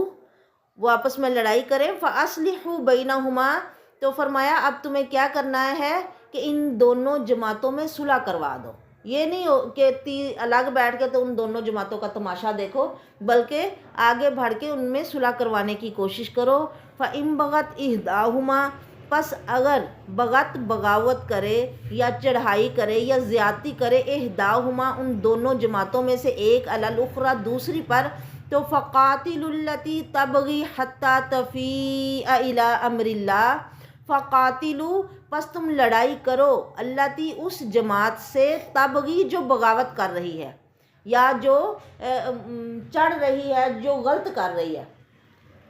وہ آپس میں لڑائی کریں، فَأَصْلِحُوا بَيْنَهُمَا، تو فرمایا اب تمہیں کیا کرنا ہے کہ ان دونوں جماعتوں میں صلح کروا دو۔ یہ نہیں ہو کہ الگ بیٹھ کے تو ان دونوں جماعتوں کا تماشا دیکھو، بلکہ آگے بڑھ کے ان میں صلح کروانے کی کوشش کرو۔ فَإِن بَغَتْ إِحْدَاهُمَا، پس اگر بغت بغاوت کرے یا چڑھائی کرے یا زیادتی کرے، احداہما، ان دونوں جماعتوں میں سے ایک، علی الاخری، دوسری پر، تو فقاتلوا التی تبغی حتی تفیء الی امر اللہ، فقاتلوا، پس تم لڑائی کرو، التی، اس جماعت سے، تبغی، جو بغاوت کر رہی ہے یا جو چڑھ رہی ہے، جو غلط کر رہی ہے۔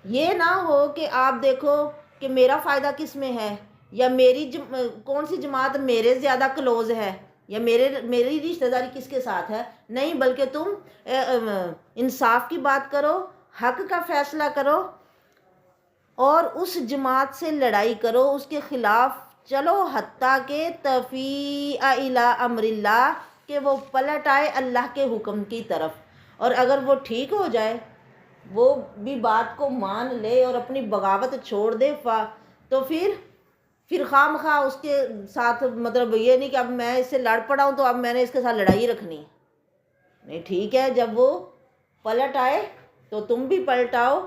یہ نہ ہو کہ آپ دیکھو کہ میرا فائدہ کس میں ہے، یا میری کون سی جماعت میرے زیادہ کلوز ہے، یا میری رشتہ داری کس کے ساتھ ہے، نہیں، بلکہ تم انصاف کی بات کرو، حق کا فیصلہ کرو، اور اس جماعت سے لڑائی کرو، اس کے خلاف چلو، حتیٰ کہ تفیء الی امر اللہ، کہ وہ پلٹ آئے اللہ کے حکم کی طرف، اور اگر وہ ٹھیک ہو جائے، وہ بھی بات کو مان لے اور اپنی بغاوت چھوڑ دے، تو پھر خواہ مخواہ اس کے ساتھ، مطلب یہ نہیں کہ اب میں اس سے لڑ پڑا ہوں تو اب میں نے اس کے ساتھ لڑائی رکھنی ہے، نہیں، ٹھیک ہے، جب وہ پلٹ آئے تو تم بھی پلٹاؤ۔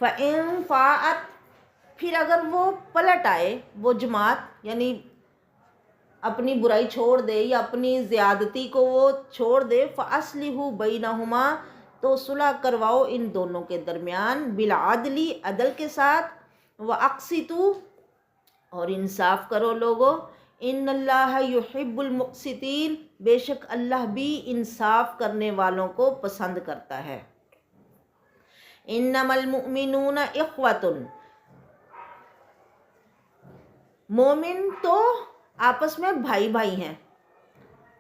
فَإِن فَاءَتْ، پھر اگر وہ پلٹ آئے، وہ جماعت، یعنی اپنی برائی چھوڑ دے یا اپنی زیادتی کو وہ چھوڑ دے، فَأَصْلِحُوا بَيْنَهُمَا، تو صلح کرواؤ ان دونوں کے درمیان، بالعدل، عدل کے ساتھ، وَأَقْسِطُوا، اور انصاف کرو لوگو، ان اللہ یحب المقسطین، بے شک اللہ بھی انصاف کرنے والوں کو پسند کرتا ہے۔ انما المؤمنون اخوۃ، مومن تو آپس میں بھائی بھائی ہیں،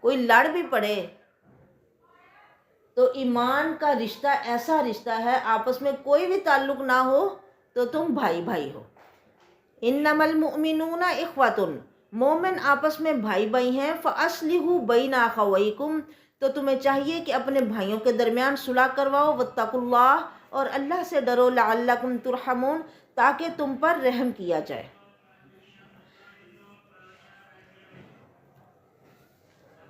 کوئی لڑ بھی پڑے تو ایمان کا رشتہ ایسا رشتہ ہے، آپس میں کوئی بھی تعلق نہ ہو تو تم بھائی بھائی ہو۔ انما المؤمنون اخوۃ، مومن آپس میں بھائی بھائی ہیں، فاصلحوا بین اخویکم، تو تمہیں چاہیے کہ اپنے بھائیوں کے درمیان صلح کرواؤ، واتقوا اللہ، اور اللہ سے ڈرو، لعلکم ترحمون، تاکہ تم پر رحم کیا جائے۔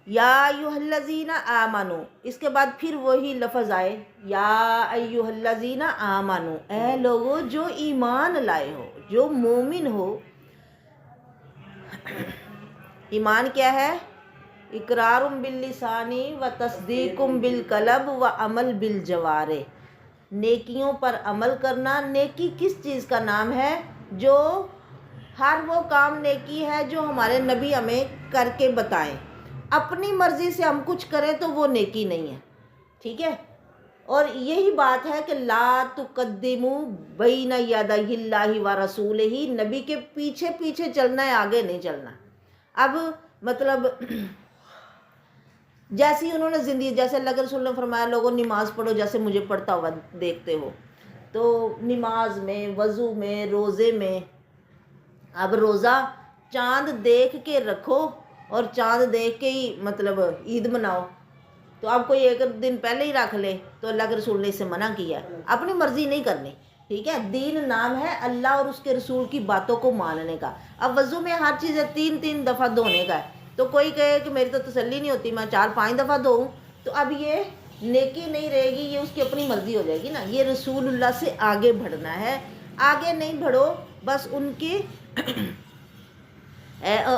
یا ایھا الذین آمنوا، اس کے بعد پھر وہی لفظ آئے، یا ایھا الذین آمنوا، اے لوگو جو ایمان لائے ہو، جو مومن ہو۔ ایمان کیا ہے؟ اقرار باللسان و تصدیق بالقلب و عمل بالجوارح، نیکیوں پر عمل کرنا۔ نیکی کس چیز کا نام ہے؟ جو ہر وہ کام نیکی ہے جو ہمارے نبی ہمیں کر کے بتائیں، اپنی مرضی سے ہم کچھ کریں تو وہ نیکی نہیں ہے، ٹھیک ہے؟ اور یہی بات ہے کہ لا تقدموا بین یدی اللہ و رسولہ، نبی کے پیچھے پیچھے چلنا ہے، آگے نہیں چلنا۔ اب مطلب جیسی انہوں نے زندگی، جیسے اللہ کے رسول نے فرمایا لوگوں نماز پڑھو جیسے مجھے پڑھتا ہوا دیکھتے ہو، تو نماز میں، وضو میں، روزے میں، اب روزہ چاند دیکھ کے رکھو اور چاند دیکھ کے ہی مطلب عید مناؤ، تو اب کوئی ایک دن پہلے ہی رکھ لے تو اللہ کے رسول نے اس سے منع کیا ہے، اپنی مرضی نہیں کرنی، ٹھیک ہے؟ دین نام ہے اللہ اور اس کے رسول کی باتوں کو ماننے کا۔ اب وضو میں ہر چیز 3 دفعہ دھونے کا ہے، تو کوئی کہے کہ میری تو تسلی نہیں ہوتی، میں 4-5 دفعہ دھوؤں، تو اب یہ نیکی نہیں رہے گی، یہ اس کی اپنی مرضی ہو جائے گی نا۔ یہ رسول اللہ سے آگے بڑھنا ہے، آگے نہیں بڑھو، بس ان کی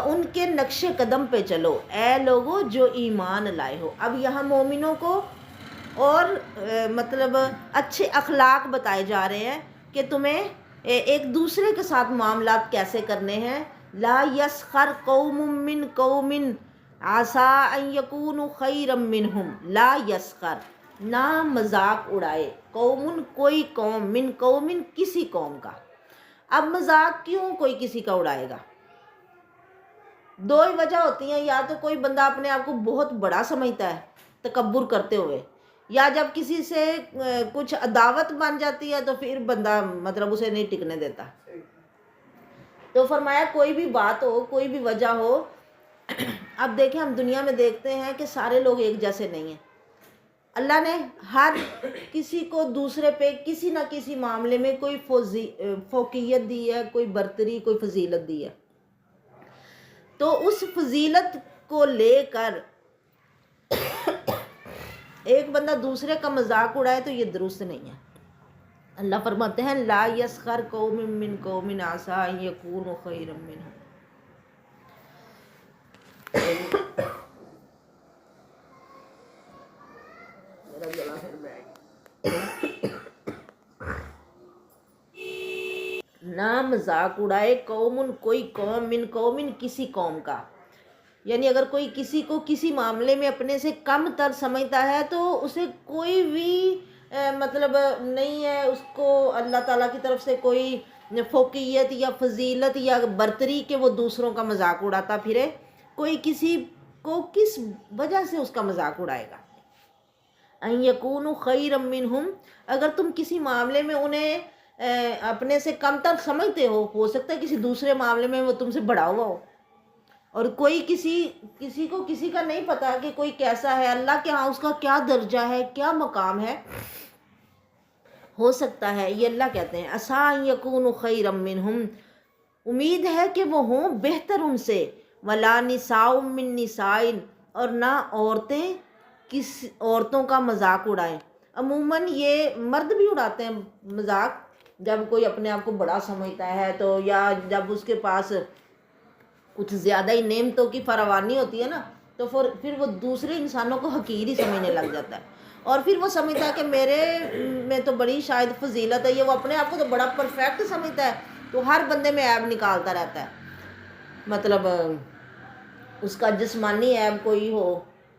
ان کے نقش قدم پہ چلو اے لوگو جو ایمان لائے ہو. اب یہاں مومنوں کو اور مطلب اچھے اخلاق بتائے جا رہے ہیں کہ تمہیں ایک دوسرے کے ساتھ معاملات کیسے کرنے ہیں. لا یسخر قوم من قوم عسیٰ ان یکونوا خیرا منہم. لا یسخر، نہ مذاق اڑائے، قوم کوئی قوم، من قوم کسی قوم کا. اب مذاق کیوں کوئی کسی کا اڑائے گا؟ دو ہی وجہ ہوتی ہیں، یا تو کوئی بندہ اپنے آپ کو بہت بڑا سمجھتا ہے تکبر کرتے ہوئے، یا جب کسی سے کچھ عداوت بن جاتی ہے تو پھر بندہ مطلب اسے نہیں ٹکنے دیتا. تو فرمایا کوئی بھی بات ہو، کوئی بھی وجہ ہو. اب دیکھیں ہم دنیا میں دیکھتے ہیں کہ سارے لوگ ایک جیسے نہیں ہیں. اللہ نے ہر کسی کو دوسرے پہ کسی نہ کسی معاملے میں کوئی فوقیت دی ہے، کوئی برتری، کوئی فضیلت دی ہے. تو اس فضیلت کو لے کر ایک بندہ دوسرے کا مذاق اڑائے تو یہ درست نہیں ہے. اللہ فرماتے ہیں لا یسخر قوم من قوم عسیٰ ان یکونوا خیرا منہم. نہ مذاق اڑائے قوم کوئی قوم، من قوم کسی قوم کا. یعنی اگر کوئی کسی کو کسی معاملے میں اپنے سے کم تر سمجھتا ہے تو اسے کوئی بھی مطلب نہیں ہے، اس کو اللہ تعالیٰ کی طرف سے کوئی فوقیت یا فضیلت یا برتری کہ وہ دوسروں کا مذاق اڑاتا پھرے. کوئی کسی کو کس وجہ سے اس کا مذاق اڑائے گا؟ ان یکونوا خیرا منہم، اگر تم کسی معاملے میں انہیں اپنے سے کم تر سمجھتے ہو سکتا ہے کسی دوسرے معاملے میں وہ تم سے بڑا ہوا ہو. اور کوئی کسی کو کسی کا نہیں پتا کہ کوئی کیسا ہے، اللہ کے ہاں اس کا کیا درجہ ہے، کیا مقام ہے. ہو سکتا ہے، یہ اللہ کہتے ہیں عسیٰ ان یکونوا خیرا منہم، امید ہے کہ وہ ہوں بہتر ان سے. ولا نساء من نساء، اور نہ عورتوں کا مذاق اڑائیں. عموماً یہ مرد بھی اڑاتے ہیں مذاق جب کوئی اپنے آپ کو بڑا سمجھتا ہے تو، یا جب اس کے پاس کچھ زیادہ ہی نعمتوں کی فراوانی ہوتی ہے نا تو پھر وہ دوسرے انسانوں کو حقیر ہی سمجھنے لگ جاتا ہے. اور پھر وہ سمجھتا ہے کہ میرے میں تو بڑی شاید فضیلت ہے، یہ وہ اپنے آپ کو تو بڑا پرفیکٹ سمجھتا ہے تو ہر بندے میں عیب نکالتا رہتا ہے. مطلب اس کا جسمانی عیب کوئی ہو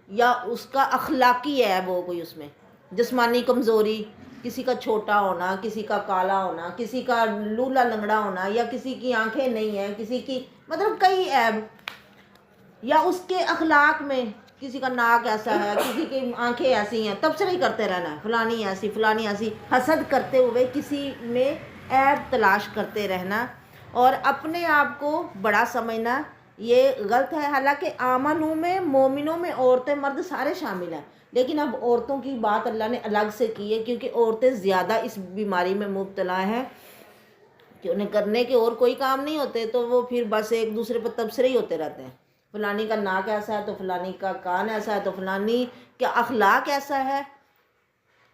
یا اس کا اخلاقی عیب ہو کوئی، اس میں جسمانی کمزوری، کسی کا چھوٹا ہونا، کسی کا کالا ہونا، کسی کا لولا لنگڑا ہونا، یا کسی کی آنکھیں نہیں ہیں، کسی کی مطلب کئی عیب، یا اس کے اخلاق میں کسی کا ناک ایسا ہے، کسی کی آنکھیں ایسی ہیں، تبصرہ ہی کرتے رہنا ہے فلانی ایسی فلانی ایسی، حسد کرتے ہوئے کسی میں عیب تلاش کرتے رہنا اور اپنے آپ کو بڑا سمجھنا، یہ غلط ہے. حالانکہ آمنوں میں، مومنوں میں عورتیں مرد سارے شامل ہیں، لیکن اب عورتوں کی بات اللہ نے الگ سے کی ہے کیونکہ عورتیں زیادہ اس بیماری میں مبتلا ہیں کہ انہیں کرنے کے اور کوئی کام نہیں ہوتے، تو وہ پھر بس ایک دوسرے پر تبصرے ہی ہوتے رہتے ہیں. فلانی کا ناک ایسا ہے تو فلانی کا کان ایسا ہے تو فلانی کا اخلاق ایسا ہے.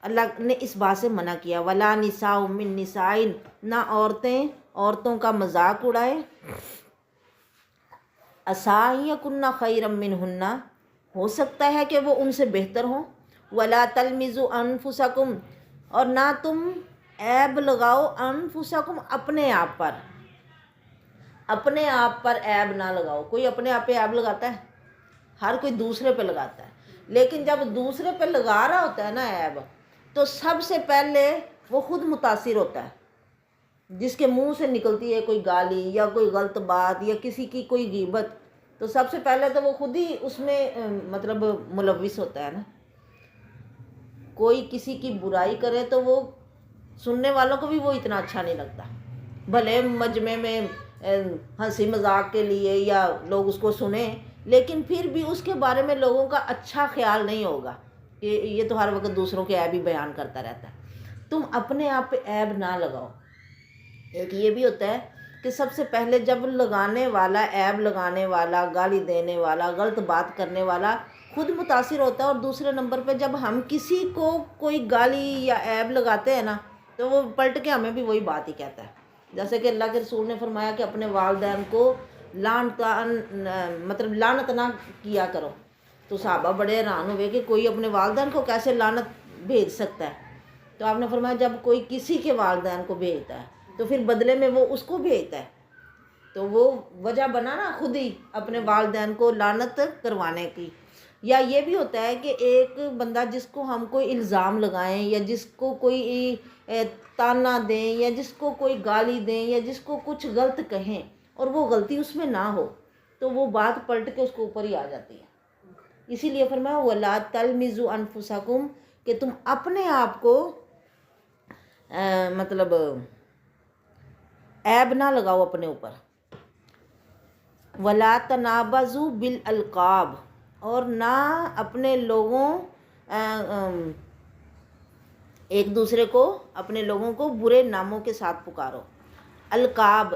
اللہ نے اس بات سے منع کیا ولا نساء من نساء، نہ عورتوں کا مذاق اڑائے. عسیٰ ان یکن خیرا منہن، ہو سکتا ہے کہ وہ ان سے بہتر ہوں. ولا تلمزوا انفسکم، اور نہ تم عیب لگاؤ انفسکم، اپنے آپ پر، اپنے آپ پر عیب نہ لگاؤ. کوئی اپنے آپ پہ عیب لگاتا ہے؟ ہر کوئی دوسرے پہ لگاتا ہے، لیکن جب دوسرے پہ لگا رہا ہوتا ہے نا عیب، تو سب سے پہلے وہ خود متاثر ہوتا ہے. جس کے منہ سے نکلتی ہے کوئی گالی یا کوئی غلط بات یا کسی کی کوئی غیبت، تو سب سے پہلے تو وہ خود ہی اس میں مطلب ملوث ہوتا ہے نا. کوئی کسی کی برائی کرے تو وہ سننے والوں کو بھی وہ اتنا اچھا نہیں لگتا، بھلے مجمع میں ہنسی مذاق کے لیے یا لوگ اس کو سنیں، لیکن پھر بھی اس کے بارے میں لوگوں کا اچھا خیال نہیں ہوگا کہ یہ تو ہر وقت دوسروں کے عیب ہی بیان کرتا رہتا ہے. تم اپنے آپ پہ عیب نہ لگاؤ. ایک یہ بھی ہوتا ہے کہ سب سے پہلے جب لگانے والا، عیب لگانے والا، گالی دینے والا، غلط بات کرنے والا خود متاثر ہوتا ہے، اور دوسرے نمبر پہ جب ہم کسی کو کوئی گالی یا عیب لگاتے ہیں نا تو وہ پلٹ کے ہمیں بھی وہی بات ہی کہتا ہے. جیسے کہ اللہ کے رسول نے فرمایا کہ اپنے والدین کو لعنت نہ کیا کرو، تو صحابہ بڑے حیران ہوئے کہ کوئی اپنے والدین کو کیسے لعنت بھیج سکتا ہے؟ تو آپ نے فرمایا جب کوئی کسی کے والدین کو بھیجتا ہے تو پھر بدلے میں وہ اس کو بھیجتا ہے، تو وہ وجہ بنا نا خود ہی اپنے والدین کو لعنت کروانے کی۔ یا یہ بھی ہوتا ہے کہ ایک بندہ جس کو ہم کوئی الزام لگائیں یا جس کو کوئی تانا دیں یا جس کو کوئی گالی دیں یا جس کو کچھ غلط کہیں اور وہ غلطی اس میں نہ ہو تو وہ بات پلٹ کے اس کو اوپر ہی آ جاتی ہے۔ اسی لیے فرمایا وَلَا تَلْمِزُوا أَنفُسَكُمْ کہ تم اپنے آپ کو مطلب عیب نہ لگاؤ اپنے اوپر۔ وَلَا تَنَابَزُوا بِالْأَلْقَابِ اور نہ اپنے لوگوں ایک دوسرے کو اپنے لوگوں کو برے ناموں کے ساتھ پکارو۔ القاب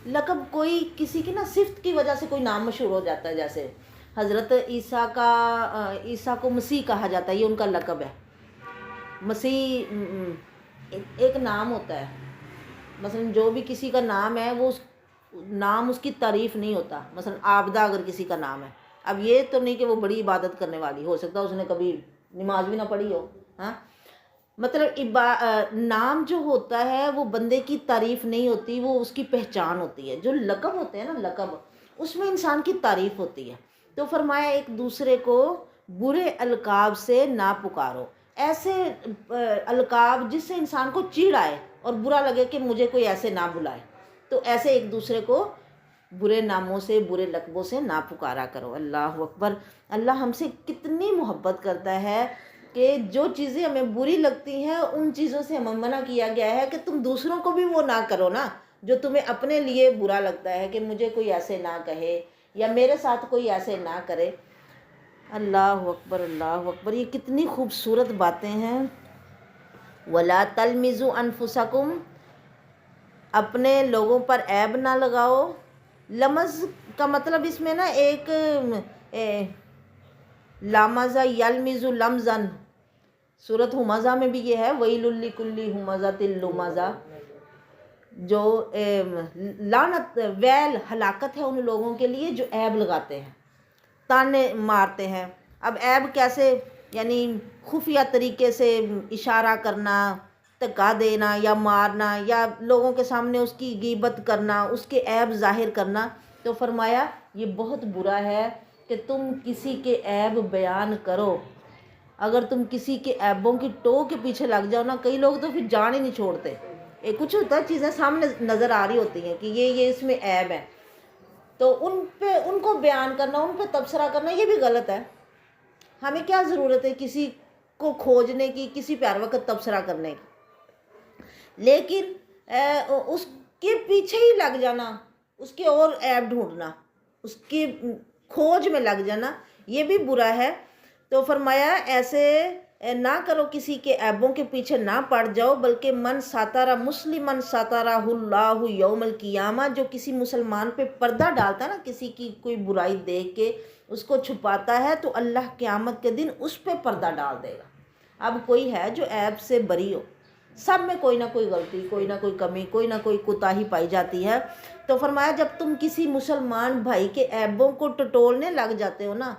لقب کوئی کسی کی نا صفت کی وجہ سے کوئی نام مشہور ہو جاتا ہے، جیسے حضرت عیسیٰ کو مسیح کہا جاتا ہے، یہ ان کا لقب ہے۔ مسیح ایک نام ہوتا ہے، مثلا جو بھی کسی کا نام ہے وہ نام اس کی تعریف نہیں ہوتا۔ مثلا عابدہ اگر کسی کا نام ہے، اب یہ تو نہیں کہ وہ بڑی عبادت کرنے والی، ہو سکتا ہے اس نے کبھی نماز بھی نہ پڑھی ہو، ہاں، مطلب نام جو ہوتا ہے وہ بندے کی تعریف نہیں ہوتی، وہ اس کی پہچان ہوتی ہے۔ جو لقب ہوتے ہیں نا، لقب اس میں انسان کی تعریف ہوتی ہے۔ تو فرمایا ایک دوسرے کو برے القاب سے نہ پکارو، ایسے القاب جس سے انسان کو چیڑ آئے اور برا لگے کہ مجھے کوئی ایسے نہ بلائے، تو ایسے ایک دوسرے کو برے ناموں سے برے لقبوں سے نہ پکارا کرو۔ اللہ اکبر! اللہ ہم سے کتنی محبت کرتا ہے کہ جو چیزیں ہمیں بری لگتی ہیں ان چیزوں سے ہمیں منع کیا گیا ہے کہ تم دوسروں کو بھی وہ نہ کرو نا جو تمہیں اپنے لیے برا لگتا ہے، کہ مجھے کوئی ایسے نہ کہے یا میرے ساتھ کوئی ایسے نہ کرے۔ اللہ اکبر! اللہ اکبر! یہ کتنی خوبصورت باتیں ہیں۔ وَلَا تَلْمِزُوا أَنفُسَكُمْ اپنے لوگوں پر عیب نہ لگاؤ۔ لمز کا مطلب اس میں نا ایک لامزہ یلمز لمزن، سورۃ ہمزہ میں بھی یہ ہے وَيْلٌ لِكُلِّ ہُمَزَةٍ لُمَزَةٍ، جو لعنت ویل ہلاکت ہے ان لوگوں کے لیے جو عیب لگاتے ہیں، تانے مارتے ہیں۔ اب عیب کیسے؟ یعنی خفیہ طریقے سے اشارہ کرنا، دھکا دینا یا مارنا یا لوگوں کے سامنے اس کی غیبت کرنا، اس کے عیب ظاہر کرنا۔ تو فرمایا یہ بہت برا ہے کہ تم کسی کے عیب بیان کرو۔ اگر تم کسی کے عیبوں کی ٹو کے پیچھے لگ جاؤ نا، کئی لوگ تو پھر جان ہی نہیں چھوڑتے۔ کچھ ہوتا ہے چیزیں سامنے نظر آ رہی ہوتی ہیں کہ یہ اس میں عیب ہے، تو ان کو بیان کرنا، ان پہ تبصرہ کرنا یہ بھی غلط ہے۔ ہمیں کیا ضرورت ہے کسی کو کھوجنے کی، کسی پہ ہر وقت تبصرہ کرنے کی، لیکن اس کے پیچھے ہی لگ جانا، اس کے اور عیب ڈھونڈنا، اس کی کھوج میں لگ جانا، یہ بھی برا ہے۔ تو فرمایا ایسے نہ کرو، کسی کے عیبوں کے پیچھے نہ پڑ جاؤ، بلکہ من ساتارہ مسلمن ساتارہ اللہ یوم القیامہ، جو کسی مسلمان پہ پردہ ڈالتا ہے نا، کسی کی کوئی برائی دیکھ کے اس کو چھپاتا ہے، تو اللہ قیامت کے دن اس پہ پردہ ڈال دے گا۔ اب کوئی ہے جو عیب سے بری ہو، سب میں کوئی نہ کوئی غلطی، کوئی نہ کوئی کمی، کوئی نہ کوئی کوتاہی پائی جاتی ہے۔ تو فرمایا جب تم کسی مسلمان بھائی کے عیبوں کو ٹٹولنے لگ جاتے ہو نا،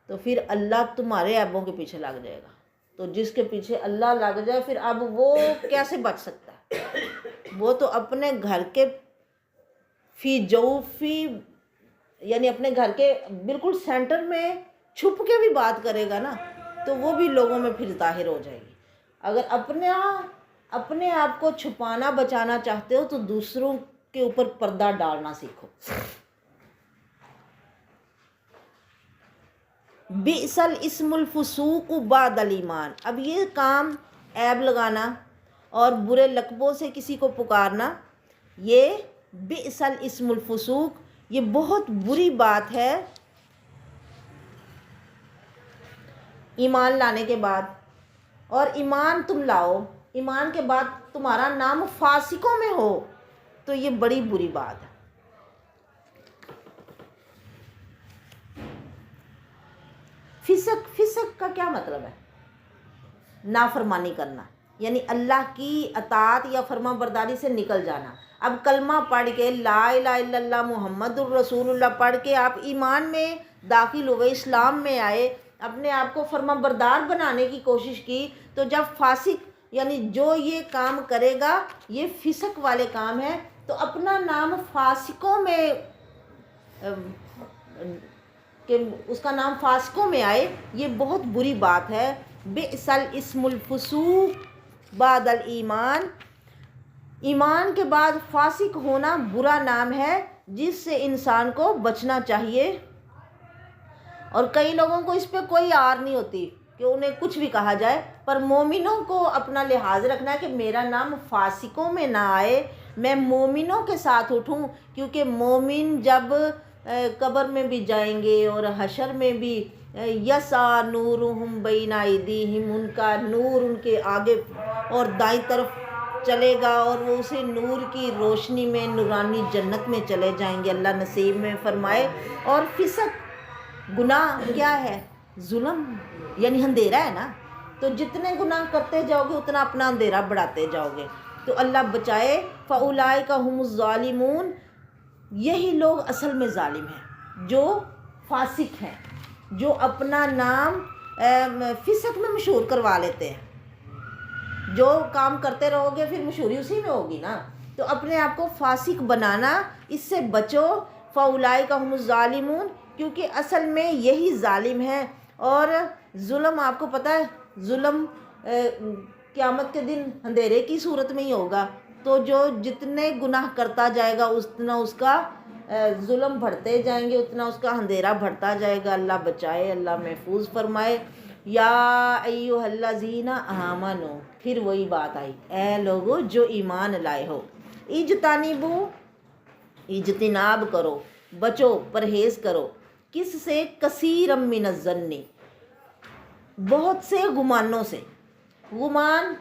تو پھر اللہ تمہارے عیبوں کے پیچھے لگ جائے گا۔ تو جس کے پیچھے اللہ لگ جائے پھر اب وہ کیسے بچ سکتا ہے؟ وہ تو اپنے گھر کے یعنی اپنے گھر کے بالکل سینٹر میں چھپ کے بھی بات کرے گا نا، تو وہ بھی لوگوں میں پھر ظاہر ہو جائے گی۔ اگر اپنے آپ کو چھپانا بچانا چاہتے ہو تو دوسروں کے اوپر پردہ ڈالنا سیکھو۔ بئس الاسم الفسوق بعد الایمان، اب یہ کام عیب لگانا اور برے لقبوں سے کسی کو پکارنا، یہ بئس الاسم الفسوق، یہ بہت بری بات ہے ایمان لانے کے بعد۔ اور ایمان تم لاؤ، ایمان کے بعد تمہارا نام فاسقوں میں ہو تو یہ بڑی بری بات ہے۔ فسق کا کیا مطلب ہے؟ نافرمانی کرنا، یعنی اللہ کی اطاعت یا فرما برداری سے نکل جانا۔ اب کلمہ پڑھ کے لا الہ الا اللہ محمد الرسول اللہ پڑھ کے آپ ایمان میں داخل ہوئے، اسلام میں آئے، اپنے آپ کو فرما بردار بنانے کی کوشش کی، تو جب فاسق یعنی جو یہ کام کرے گا یہ فسق والے کام ہے، تو اپنا نام فاسقوں میں کہ اس کا نام فاسقوں میں آئے، یہ بہت بری بات ہے۔ بئس الاسم الفسوق بعد الایمان، ایمان کے بعد فاسق ہونا برا نام ہے جس سے انسان کو بچنا چاہیے۔ اور کئی لوگوں کو اس پہ کوئی آر نہیں ہوتی کہ انہیں کچھ بھی کہا جائے، پر مومنوں کو اپنا لحاظ رکھنا ہے کہ میرا نام فاسقوں میں نہ آئے، میں مومنوں کے ساتھ اٹھوں، کیونکہ مومن جب قبر میں بھی جائیں گے اور حشر میں بھی یسعی نورہم بین ایدیہم، ان کا نور ان کے آگے اور دائیں طرف چلے گا اور وہ اسے نور کی روشنی میں نورانی جنت میں چلے جائیں گے، اللہ نصیب میں فرمائے۔ اور فسق گناہ کیا ہے؟ ظلم، یعنی اندھیرا ہے نا، تو جتنے گناہ کرتے جاؤ گے اتنا اپنا اندھیرا بڑھاتے جاؤ گے، تو اللہ بچائے۔ فَأُولَٰئِکَ هُمُ الظَّالِمُونَ، یہی لوگ اصل میں ظالم ہیں، جو فاسق ہیں، جو اپنا نام فسق میں مشہور کروا لیتے ہیں۔ جو کام کرتے رہو گے پھر مشہوری اسی میں ہوگی نا، تو اپنے آپ کو فاسق بنانا، اس سے بچو۔ فَأُولَٰئِکَ هُمُ الظَّالِمُونَ، کیونکہ اصل میں یہی ظالم ہے۔ اور ظلم آپ کو پتہ ہے، ظلم قیامت کے دن اندھیرے کی صورت میں ہی ہوگا، تو جو جتنے گناہ کرتا جائے گا اتنا اس کا ظلم بڑھتے جائیں گے، اتنا اس کا اندھیرا بڑھتا جائے گا۔ اللہ بچائے، اللہ محفوظ فرمائے۔ یا ایھا الذین آمنو، پھر وہی بات آئی، اے لوگو جو ایمان لائے ہو، اجتنبوا، اجتناب کرو، بچو، پرہیز کرو، کس سے؟ کثیر من الظن، بہت سے گمانوں سے۔ گمان،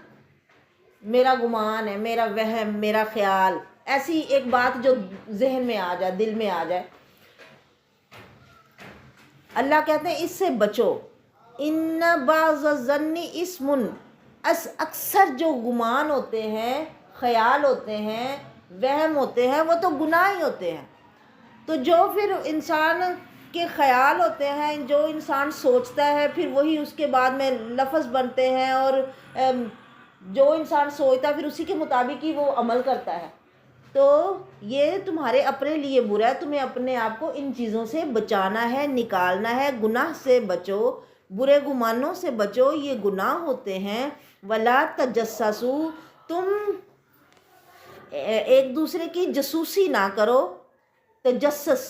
میرا گمان ہے، میرا وہم، میرا خیال، ایسی ایک بات جو ذہن میں آ جائے، دل میں آ جائے، اللہ کہتے ہیں اس سے بچو۔ ان بعض الظن اسم، اکثر جو گمان ہوتے ہیں، خیال ہوتے ہیں، وہم ہوتے ہیں، وہ تو گناہ ہی ہوتے ہیں۔ تو جو پھر انسان کے خیال ہوتے ہیں، جو انسان سوچتا ہے، پھر وہی اس کے بعد میں لفظ بنتے ہیں، اور جو انسان سوچتا ہے پھر اسی کے مطابق ہی وہ عمل کرتا ہے، تو یہ تمہارے اپنے لیے برا ہے۔ تمہیں اپنے آپ کو ان چیزوں سے بچانا ہے، نکالنا ہے۔ گناہ سے بچو، برے گمانوں سے بچو، یہ گناہ ہوتے ہیں۔ ولا تجسسوا، تم ایک دوسرے کی جاسوسی نہ کرو۔ تجسس،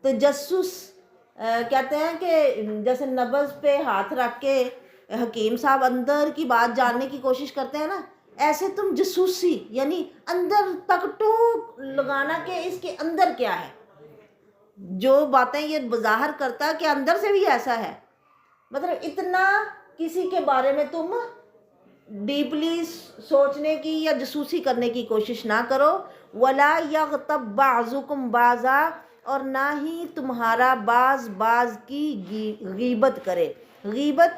تجسس کہتے ہیں کہ جیسے نبض پہ ہاتھ رکھ کے حکیم صاحب اندر کی بات جاننے کی کوشش کرتے ہیں نا، ایسے تم جاسوسی یعنی اندر تک ٹوک لگانا کہ اس کے اندر کیا ہے، جو باتیں یہ بظاہر کرتا کہ اندر سے بھی ایسا ہے، مطلب اتنا کسی کے بارے میں تم ڈیپلی سوچنے کی یا جاسوسی کرنے کی کوشش نہ کرو۔ ولا یغتب بعضکم بعضا، اور نہ ہی تمہارا بعض بعض کی غیبت کرے۔ غیبت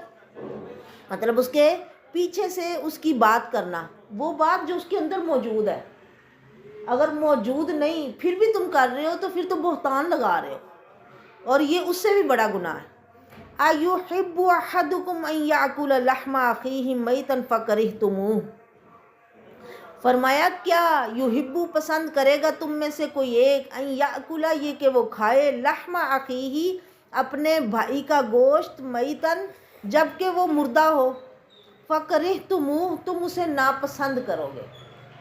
مطلب اس کے پیچھے سے اس کی بات کرنا، وہ بات جو اس کے اندر موجود ہے، اگر موجود نہیں پھر بھی تم کر رہے ہو تو پھر تو بہتان لگا رہے ہو، اور یہ اس سے بھی بڑا گناہ ہے۔ أَيُحِبُّ أَحَدُكُمْ أَن يَأْكُلَ لَحْمَ أَخِيهِ مَيْتًا فَكَرِهْتُمُوهُ، فرمایا کیا یحبو پسند کرے گا تم میں سے کوئی ایک، ان یاکل یہ کہ وہ کھائے، لحم اخیہ اپنے بھائی کا گوشت، میتن جب کہ وہ مردہ ہو، فکرہتموہ تم اسے ناپسند کرو گے،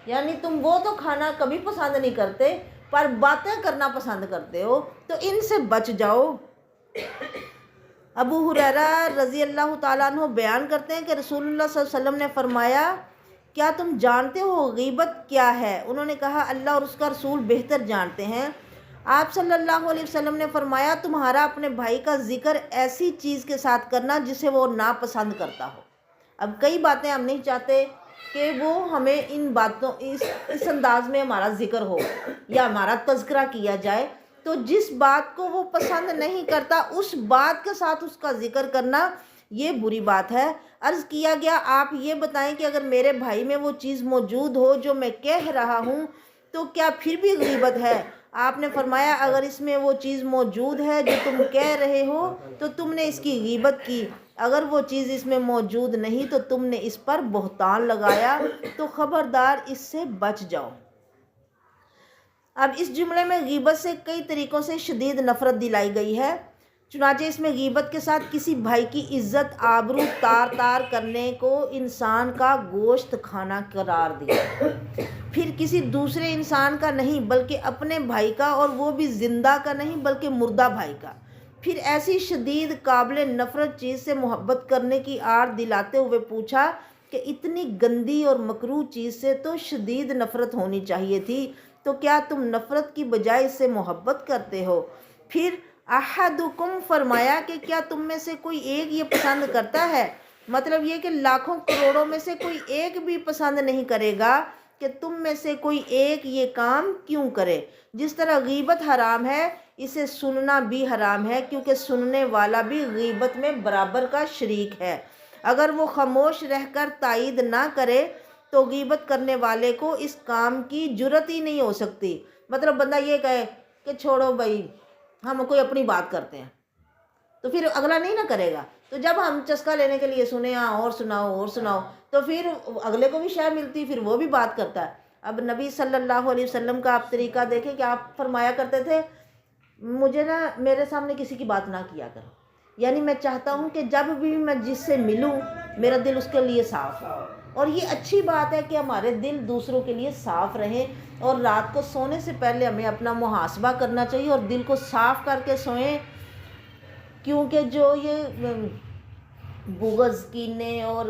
یعنی تم وہ تو کھانا کبھی پسند نہیں کرتے پر باتیں کرنا پسند کرتے ہو، تو ان سے بچ جاؤ۔ ابو ہریرہ رضی اللہ تعالیٰ عنہ بیان کرتے ہیں کہ رسول اللہ صلی اللہ علیہ وسلم نے فرمایا کیا تم جانتے ہو غیبت کیا ہے؟ انہوں نے کہا اللہ اور اس کا رسول بہتر جانتے ہیں۔ آپ صلی اللہ علیہ وسلم نے فرمایا تمہارا اپنے بھائی کا ذکر ایسی چیز کے ساتھ کرنا جسے وہ ناپسند کرتا ہو۔ اب کئی باتیں ہم نہیں چاہتے کہ وہ ہمیں ان باتوں اس انداز میں ہمارا ذکر ہو یا ہمارا تذکرہ کیا جائے، تو جس بات کو وہ پسند نہیں کرتا اس بات کے ساتھ اس کا ذکر کرنا یہ بری بات ہے۔ عرض کیا گیا آپ یہ بتائیں کہ اگر میرے بھائی میں وہ چیز موجود ہو جو میں کہہ رہا ہوں تو کیا پھر بھی غیبت ہے؟ آپ نے فرمایا اگر اس میں وہ چیز موجود ہے جو تم کہہ رہے ہو تو تم نے اس کی غیبت کی، اگر وہ چیز اس میں موجود نہیں تو تم نے اس پر بہتان لگایا، تو خبردار اس سے بچ جاؤ۔ اب اس جملے میں غیبت سے کئی طریقوں سے شدید نفرت دلائی گئی ہے، چنانچہ اس میں غیبت کے ساتھ کسی بھائی کی عزت آبرو تار تار کرنے کو انسان کا گوشت کھانا قرار دیا، پھر کسی دوسرے انسان کا نہیں بلکہ اپنے بھائی کا، اور وہ بھی زندہ کا نہیں بلکہ مردہ بھائی کا، پھر ایسی شدید قابل نفرت چیز سے محبت کرنے کی آڑ دلاتے ہوئے پوچھا کہ اتنی گندی اور مکروہ چیز سے تو شدید نفرت ہونی چاہیے تھی، تو کیا تم نفرت کی بجائے اس سے محبت کرتے ہو؟ پھر احدکم فرمایا کہ کیا تم میں سے کوئی ایک یہ پسند کرتا ہے، مطلب یہ کہ لاکھوں کروڑوں میں سے کوئی ایک بھی پسند نہیں کرے گا کہ تم میں سے کوئی ایک یہ کام کیوں کرے؟ جس طرح غیبت حرام ہے اسے سننا بھی حرام ہے، کیونکہ سننے والا بھی غیبت میں برابر کا شریک ہے۔ اگر وہ خاموش رہ کر تائید نہ کرے تو غیبت کرنے والے کو اس کام کی جرت ہی نہیں ہو سکتی۔ مطلب بندہ یہ کہے کہ چھوڑو بھائی ہم کوئی اپنی بات کرتے ہیں تو پھر اگلا نہیں نہ کرے گا، تو جب ہم چسکا لینے کے لیے سنے اور سناؤ اور سناؤ تو پھر اگلے کو بھی شے ملتی، پھر وہ بھی بات کرتا ہے۔ اب نبی صلی اللہ علیہ وسلم کا آپ طریقہ دیکھیں کہ آپ فرمایا کرتے تھے مجھے نا میرے سامنے کسی کی بات نہ کیا کرو، یعنی میں چاہتا ہوں کہ جب بھی میں جس سے ملوں میرا دل اس کے لیے صاف ہو، اور یہ اچھی بات ہے کہ ہمارے دل دوسروں کے لیے صاف رہیں، اور رات کو سونے سے پہلے ہمیں اپنا محاسبہ کرنا چاہیے اور دل کو صاف کر کے سوئیں، کیونکہ جو یہ بغض کینے اور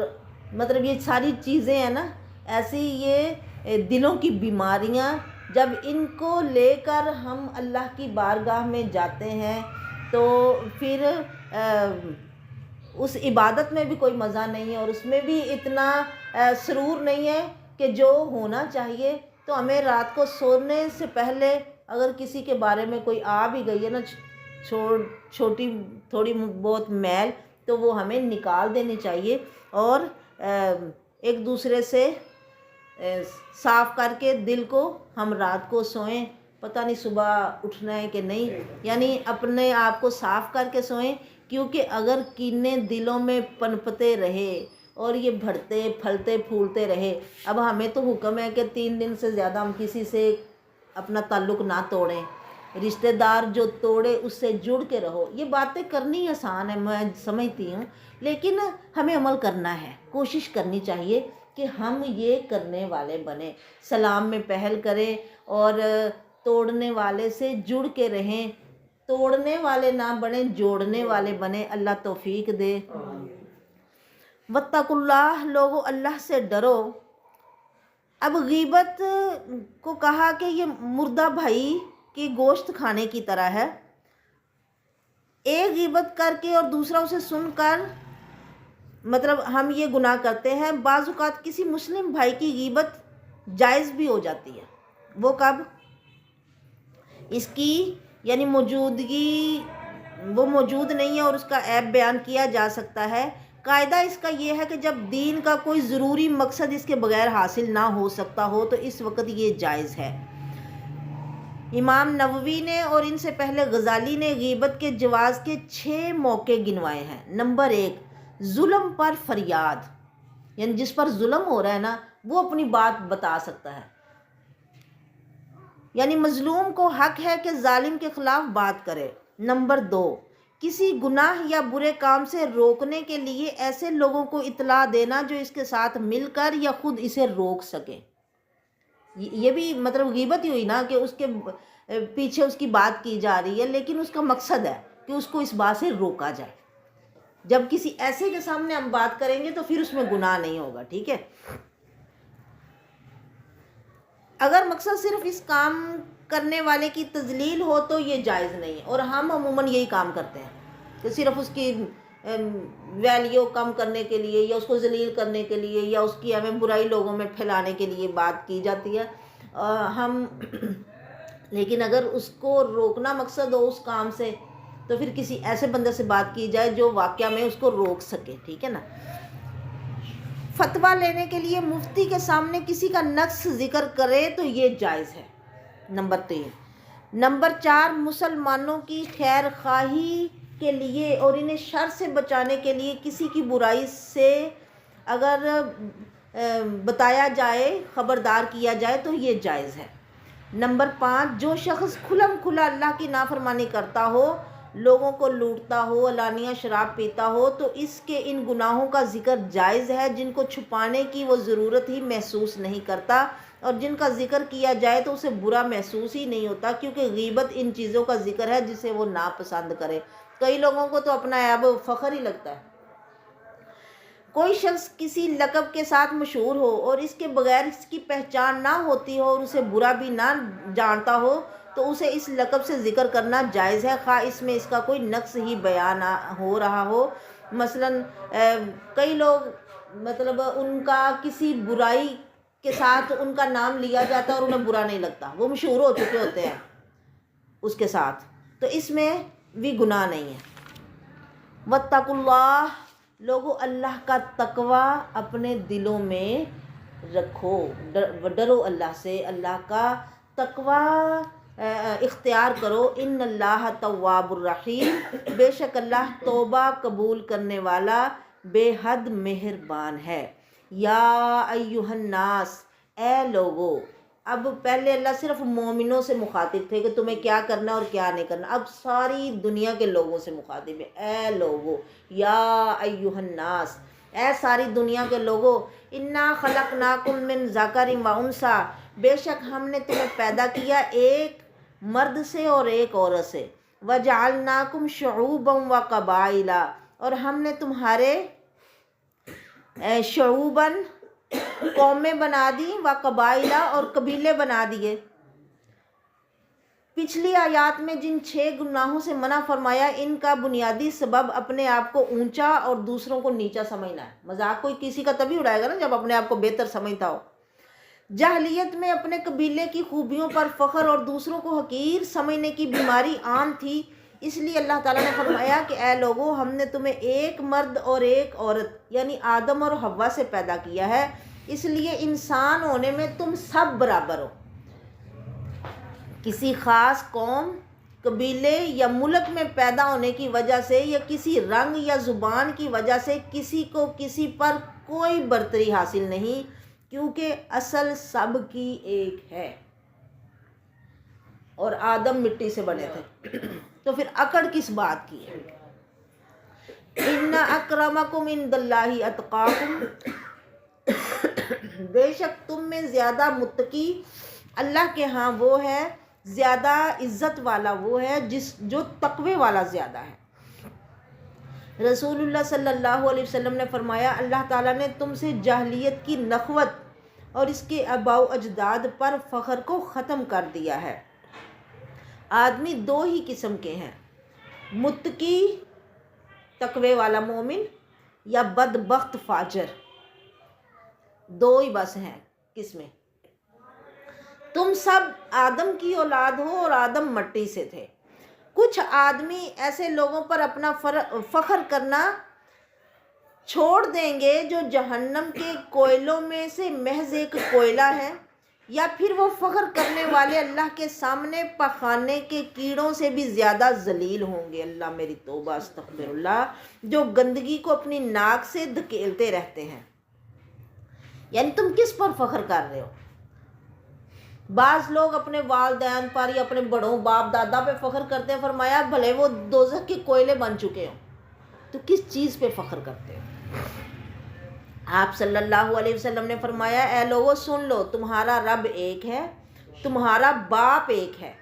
مطلب یہ ساری چیزیں ہیں نا، ایسی یہ دلوں کی بیماریاں، جب ان کو لے کر ہم اللہ کی بارگاہ میں جاتے ہیں تو پھر اس عبادت میں بھی کوئی مزہ نہیں ہے، اور اس میں بھی اتنا سرور نہیں ہے کہ جو ہونا چاہیے۔ تو ہمیں رات کو سونے سے پہلے اگر کسی کے بارے میں کوئی آ بھی گئی ہے نا چھوٹی تھوڑی بہت میل، تو وہ ہمیں نکال دینی چاہیے، اور ایک دوسرے سے صاف کر کے دل کو ہم رات کو سوئیں، پتہ نہیں صبح اٹھنا ہے کہ نہیں، یعنی اپنے آپ کو صاف کر کے سوئیں، کیونکہ اگر کینے دلوں میں پنپتے رہے اور یہ بڑھتے پھلتے پھولتے رہے، اب ہمیں تو حکم ہے کہ 3 دن سے زیادہ ہم کسی سے اپنا تعلق نہ توڑیں، رشتہ دار جو توڑے اس سے جڑ کے رہو۔ یہ باتیں کرنی آسان ہے میں سمجھتی ہوں، لیکن ہمیں عمل کرنا ہے، کوشش کرنی چاہیے کہ ہم یہ کرنے والے بنیں، سلام میں پہل کریں اور توڑنے والے سے جڑ کے رہیں، توڑنے والے نہ بنیں جوڑنے والے بنیں۔ اللہ توفیق دے۔ واتقوا اللہ، لوگو اللہ سے ڈرو۔ اب غیبت کو کہا کہ یہ مردہ بھائی کی گوشت کھانے کی طرح ہے، ایک غیبت کر کے اور دوسرا اسے سن کر مطلب ہم یہ گناہ کرتے ہیں۔ بعض اوقات کسی مسلم بھائی کی غیبت جائز بھی ہو جاتی ہے، وہ کب؟ اس کی یعنی موجودگی، وہ موجود نہیں ہے اور اس کا عیب بیان کیا جا سکتا ہے۔ قاعدہ اس کا یہ ہے کہ جب دین کا کوئی ضروری مقصد اس کے بغیر حاصل نہ ہو سکتا ہو تو اس وقت یہ جائز ہے۔ امام نووی نے اور ان سے پہلے غزالی نے غیبت کے جواز کے 6 موقع گنوائے ہیں۔ نمبر 1، ظلم پر فریاد، یعنی جس پر ظلم ہو رہا ہے نا وہ اپنی بات بتا سکتا ہے، یعنی مظلوم کو حق ہے کہ ظالم کے خلاف بات کرے۔ نمبر 2، کسی گناہ یا برے کام سے روکنے کے لیے ایسے لوگوں کو اطلاع دینا جو اس کے ساتھ مل کر یا خود اسے روک سکیں۔ یہ بھی مطلب غیبت ہی ہوئی نا کہ اس کے پیچھے اس کی بات کی جا رہی ہے، لیکن اس کا مقصد ہے کہ اس کو اس بات سے روکا جائے۔ جب کسی ایسے کے سامنے ہم بات کریں گے تو پھر اس میں گناہ نہیں ہوگا، ٹھیک ہے۔ اگر مقصد صرف اس کام کرنے والے کی تذلیل ہو تو یہ جائز نہیں ہے، اور ہم عموماً یہی کام کرتے ہیں کہ صرف اس کی ویلیو کم کرنے کے لیے یا اس کو ذلیل کرنے کے لیے یا اس کی ہمیں برائی لوگوں میں پھیلانے کے لیے بات کی جاتی ہے ہم لیکن اگر اس کو روکنا مقصد ہو اس کام سے تو پھر کسی ایسے بندے سے بات کی جائے جو واقعہ میں اس کو روک سکے، ٹھیک ہے نا۔ فتویٰ لینے کے لیے مفتی کے سامنے کسی کا نقص ذکر کرے تو یہ جائز ہے۔ نمبر 3۔ نمبر 4، مسلمانوں کی خیر خواہی کے لیے اور انہیں شر سے بچانے کے لیے کسی کی برائی سے اگر بتایا جائے، خبردار کیا جائے تو یہ جائز ہے۔ نمبر 5، جو شخص کھلم کھلا اللہ کی نافرمانی کرتا ہو، لوگوں کو لوٹتا ہو، علانیہ شراب پیتا ہو، تو اس کے ان گناہوں کا ذکر جائز ہے جن کو چھپانے کی وہ ضرورت ہی محسوس نہیں کرتا، اور جن کا ذکر کیا جائے تو اسے برا محسوس ہی نہیں ہوتا، کیونکہ غیبت ان چیزوں کا ذکر ہے جسے وہ ناپسند کرے۔ کئی لوگوں کو تو اپنا عیب فخر ہی لگتا ہے۔ کوئی شخص کسی لقب کے ساتھ مشہور ہو اور اس کے بغیر اس کی پہچان نہ ہوتی ہو اور اسے برا بھی نہ جانتا ہو تو اسے اس لقب سے ذکر کرنا جائز ہے، خواہ اس میں اس کا کوئی نقص ہی بیان ہو رہا ہو۔ مثلا کئی لوگ مطلب ان کا کسی برائی کے ساتھ ان کا نام لیا جاتا ہے اور انہیں برا نہیں لگتا، وہ مشہور ہو چکے ہوتے ہیں اس کے ساتھ، تو اس میں بھی گناہ نہیں ہے۔ واتقوا اللہ، لوگوں اللہ کا تقوی اپنے دلوں میں رکھو، ڈرو اللہ سے، اللہ کا تقوی اختیار کرو۔ ان اللہ تواب الرحیم، بے شک اللہ توبہ قبول کرنے والا بے حد مہربان ہے۔ یا ایہا الناس، اے لوگو، اب پہلے اللہ صرف مومنوں سے مخاطب تھے کہ تمہیں کیا کرنا اور کیا نہیں کرنا، اب ساری دنیا کے لوگوں سے مخاطب ہے۔ اے لوگو، یا ایہا الناس، اے ساری دنیا کے لوگو، انا خلقناکم من ذکر و انثی، بے شک ہم نے تمہیں پیدا کیا ایک مرد سے اور ایک عورت سے، وجعلناکم شعوبا و قبائل، اور ہم نے تمہارے شعوباً قومیں بنا دی، و قبائل اور قبیلے بنا دیے۔ پچھلی آیات میں جن 6 گناہوں سے منع فرمایا، ان کا بنیادی سبب اپنے آپ کو اونچا اور دوسروں کو نیچا سمجھنا ہے۔ مذاق کوئی کسی کا تبھی اڑائے گا نا جب اپنے آپ کو بہتر سمجھتا ہو۔ جاہلیت میں اپنے قبیلے کی خوبیوں پر فخر اور دوسروں کو حقیر سمجھنے کی بیماری عام تھی، اس لیے اللہ تعالیٰ نے فرمایا کہ اے لوگو، ہم نے تمہیں ایک مرد اور ایک عورت یعنی آدم اور حوا سے پیدا کیا ہے، اس لیے انسان ہونے میں تم سب برابر ہو۔ کسی خاص قوم، قبیلے یا ملک میں پیدا ہونے کی وجہ سے یا کسی رنگ یا زبان کی وجہ سے کسی کو کسی پر کوئی برتری حاصل نہیں، کیونکہ اصل سب کی ایک ہے، اور آدم مٹی سے بنے تھے، تو پھر اکڑ کس بات کی ہے؟ ان اکرمکم عند اللہ اتقاکم، بے شک تم میں زیادہ متقی اللہ کے ہاں وہ ہے، زیادہ عزت والا وہ ہے جو تقوی والا زیادہ ہے۔ رسول اللہ صلی اللہ علیہ وسلم نے فرمایا، اللہ تعالیٰ نے تم سے جاہلیت کی نخوت اور اس کے آباء و اجداد پر فخر کو ختم کر دیا ہے۔ آدمی 2 ہی قسم کے ہیں، متقی تقوی والا مومن یا بدبخت فاجر، 2 ہی بس ہیں قسمیں۔ تم سب آدم کی اولاد ہو اور آدم مٹی سے تھے۔ کچھ آدمی ایسے لوگوں پر اپنا فخر کرنا چھوڑ دیں گے جو جہنم کے کوئلوں میں سے محض ایک کوئلہ ہے، یا پھر وہ فخر کرنے والے اللہ کے سامنے پخانے کے کیڑوں سے بھی زیادہ ذلیل ہوں گے۔ اللہ میری توبہ، استغفر اللہ، جو گندگی کو اپنی ناک سے دھکیلتے رہتے ہیں۔ یعنی تم کس پر فخر کر رہے ہو؟ بعض لوگ اپنے والدین پر یا اپنے بڑوں باپ دادا پہ فخر کرتے ہیں، فرمایا بھلے وہ دوزخ کے کوئلے بن چکے ہوں، تو کس چیز پہ فخر کرتے ہو؟ آپ صلی اللہ علیہ وسلم نے فرمایا، اے لوگو سن لو، تمہارا رب ایک ہے، تمہارا باپ ایک ہے۔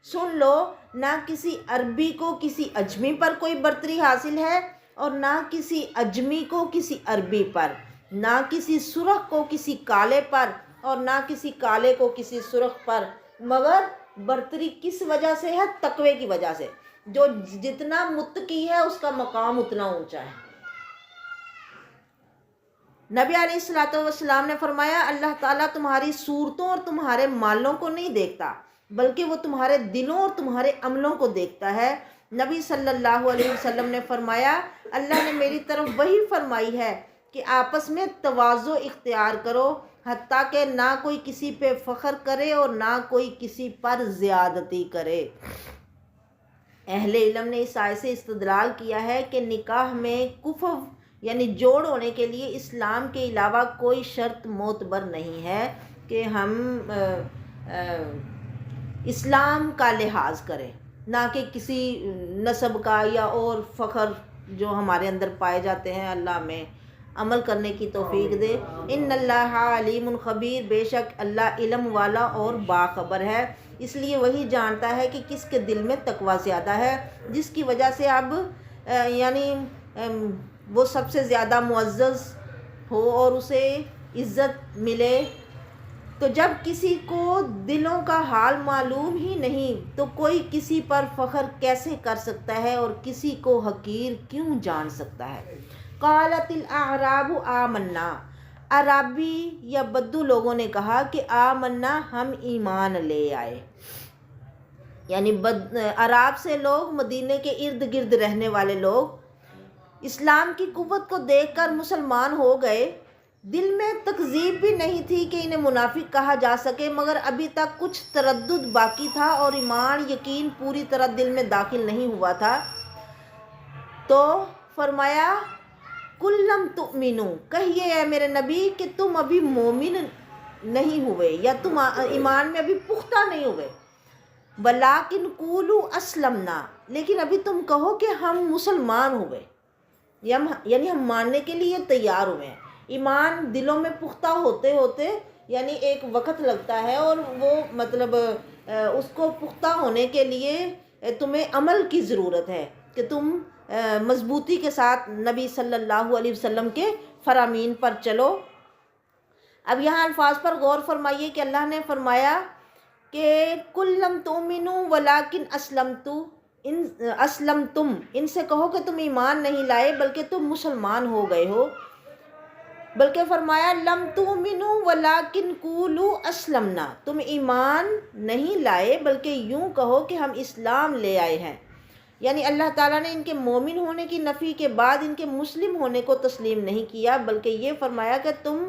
سن لو، نہ کسی عربی کو کسی اجمی پر کوئی برتری حاصل ہے، اور نہ کسی اجمی کو کسی عربی پر، نہ کسی سرخ کو کسی کالے پر، اور نہ کسی کالے کو کسی سرخ پر، مگر برتری کس وجہ سے ہے؟ تقوی کی وجہ سے۔ جو جتنا متقی ہے اس کا مقام اتنا اونچا ہے۔ نبی علیہ الصلوۃ والسلام نے فرمایا، اللہ تعالیٰ تمہاری صورتوں اور تمہارے مالوں کو نہیں دیکھتا، بلکہ وہ تمہارے دلوں اور تمہارے عملوں کو دیکھتا ہے۔ نبی صلی اللہ علیہ وسلم نے فرمایا اللہ نے میری طرف وہی فرمائی ہے کہ آپس میں تواضع اختیار کرو، حتیٰ کہ نہ کوئی کسی پہ فخر کرے اور نہ کوئی کسی پر زیادتی کرے۔ اہل علم نے اس آیت سے استدلال کیا ہے کہ نکاح میں کفو یعنی جوڑ ہونے کے لیے اسلام کے علاوہ کوئی شرط معتبر نہیں ہے کہ ہم اسلام کا لحاظ کریں، نہ کہ کسی نسب کا یا اور فخر جو ہمارے اندر پائے جاتے ہیں۔ اللہ میں عمل کرنے کی توفیق دے۔ ان اللہ علیم خبیر، بے شک اللہ علم والا اور باخبر ہے، اس لیے وہی جانتا ہے کہ کس کے دل میں تقوی زیادہ ہے، جس کی وجہ سے اب یعنی وہ سب سے زیادہ معزز ہو اور اسے عزت ملے۔ تو جب کسی کو دلوں کا حال معلوم ہی نہیں تو کوئی کسی پر فخر کیسے کر سکتا ہے اور کسی کو حقیر کیوں جان سکتا ہے؟ قالت الاعراب آمنا، عرابی یا بدو لوگوں نے کہا کہ آمنا، ہم ایمان لے آئے۔ یعنی عراب سے لوگ، مدینے کے ارد گرد رہنے والے لوگ اسلام کی قوت کو دیکھ کر مسلمان ہو گئے۔ دل میں تکذیب بھی نہیں تھی کہ انہیں منافق کہا جا سکے، مگر ابھی تک کچھ تردد باقی تھا اور ایمان یقین پوری طرح دل میں داخل نہیں ہوا تھا۔ تو فرمایا قل لم تؤمنوا، کہیے اے میرے نبی کہ تم ابھی مومن نہیں ہوئے یا تم ایمان میں ابھی پختہ نہیں ہوئے، ولیکن قولوا اسلمنا، لیکن ابھی تم کہو کہ ہم مسلمان ہوئے، یعنی ہم ماننے کے لیے تیار ہوئے ہیں۔ ایمان دلوں میں پختہ ہوتے ہوتے یعنی ایک وقت لگتا ہے، اور وہ مطلب اس کو پختہ ہونے کے لیے تمہیں عمل کی ضرورت ہے کہ تم مضبوطی کے ساتھ نبی صلی اللہ علیہ وسلم کے فرامین پر چلو۔ اب یہاں الفاظ پر غور فرمائیے کہ اللہ نے فرمایا کہ قل لم تؤمنوا ولکن اسلمتم، ان سے کہو کہ تم ایمان نہیں لائے بلکہ تم مسلمان ہو گئے ہو، بلکہ فرمایا لم تؤمنوا ولکن قولوا اسلمنا، تم ایمان نہیں لائے بلکہ یوں کہو کہ ہم اسلام لے آئے ہیں۔ یعنی اللہ تعالیٰ نے ان کے مومن ہونے کی نفی کے بعد ان کے مسلم ہونے کو تسلیم نہیں کیا، بلکہ یہ فرمایا کہ تم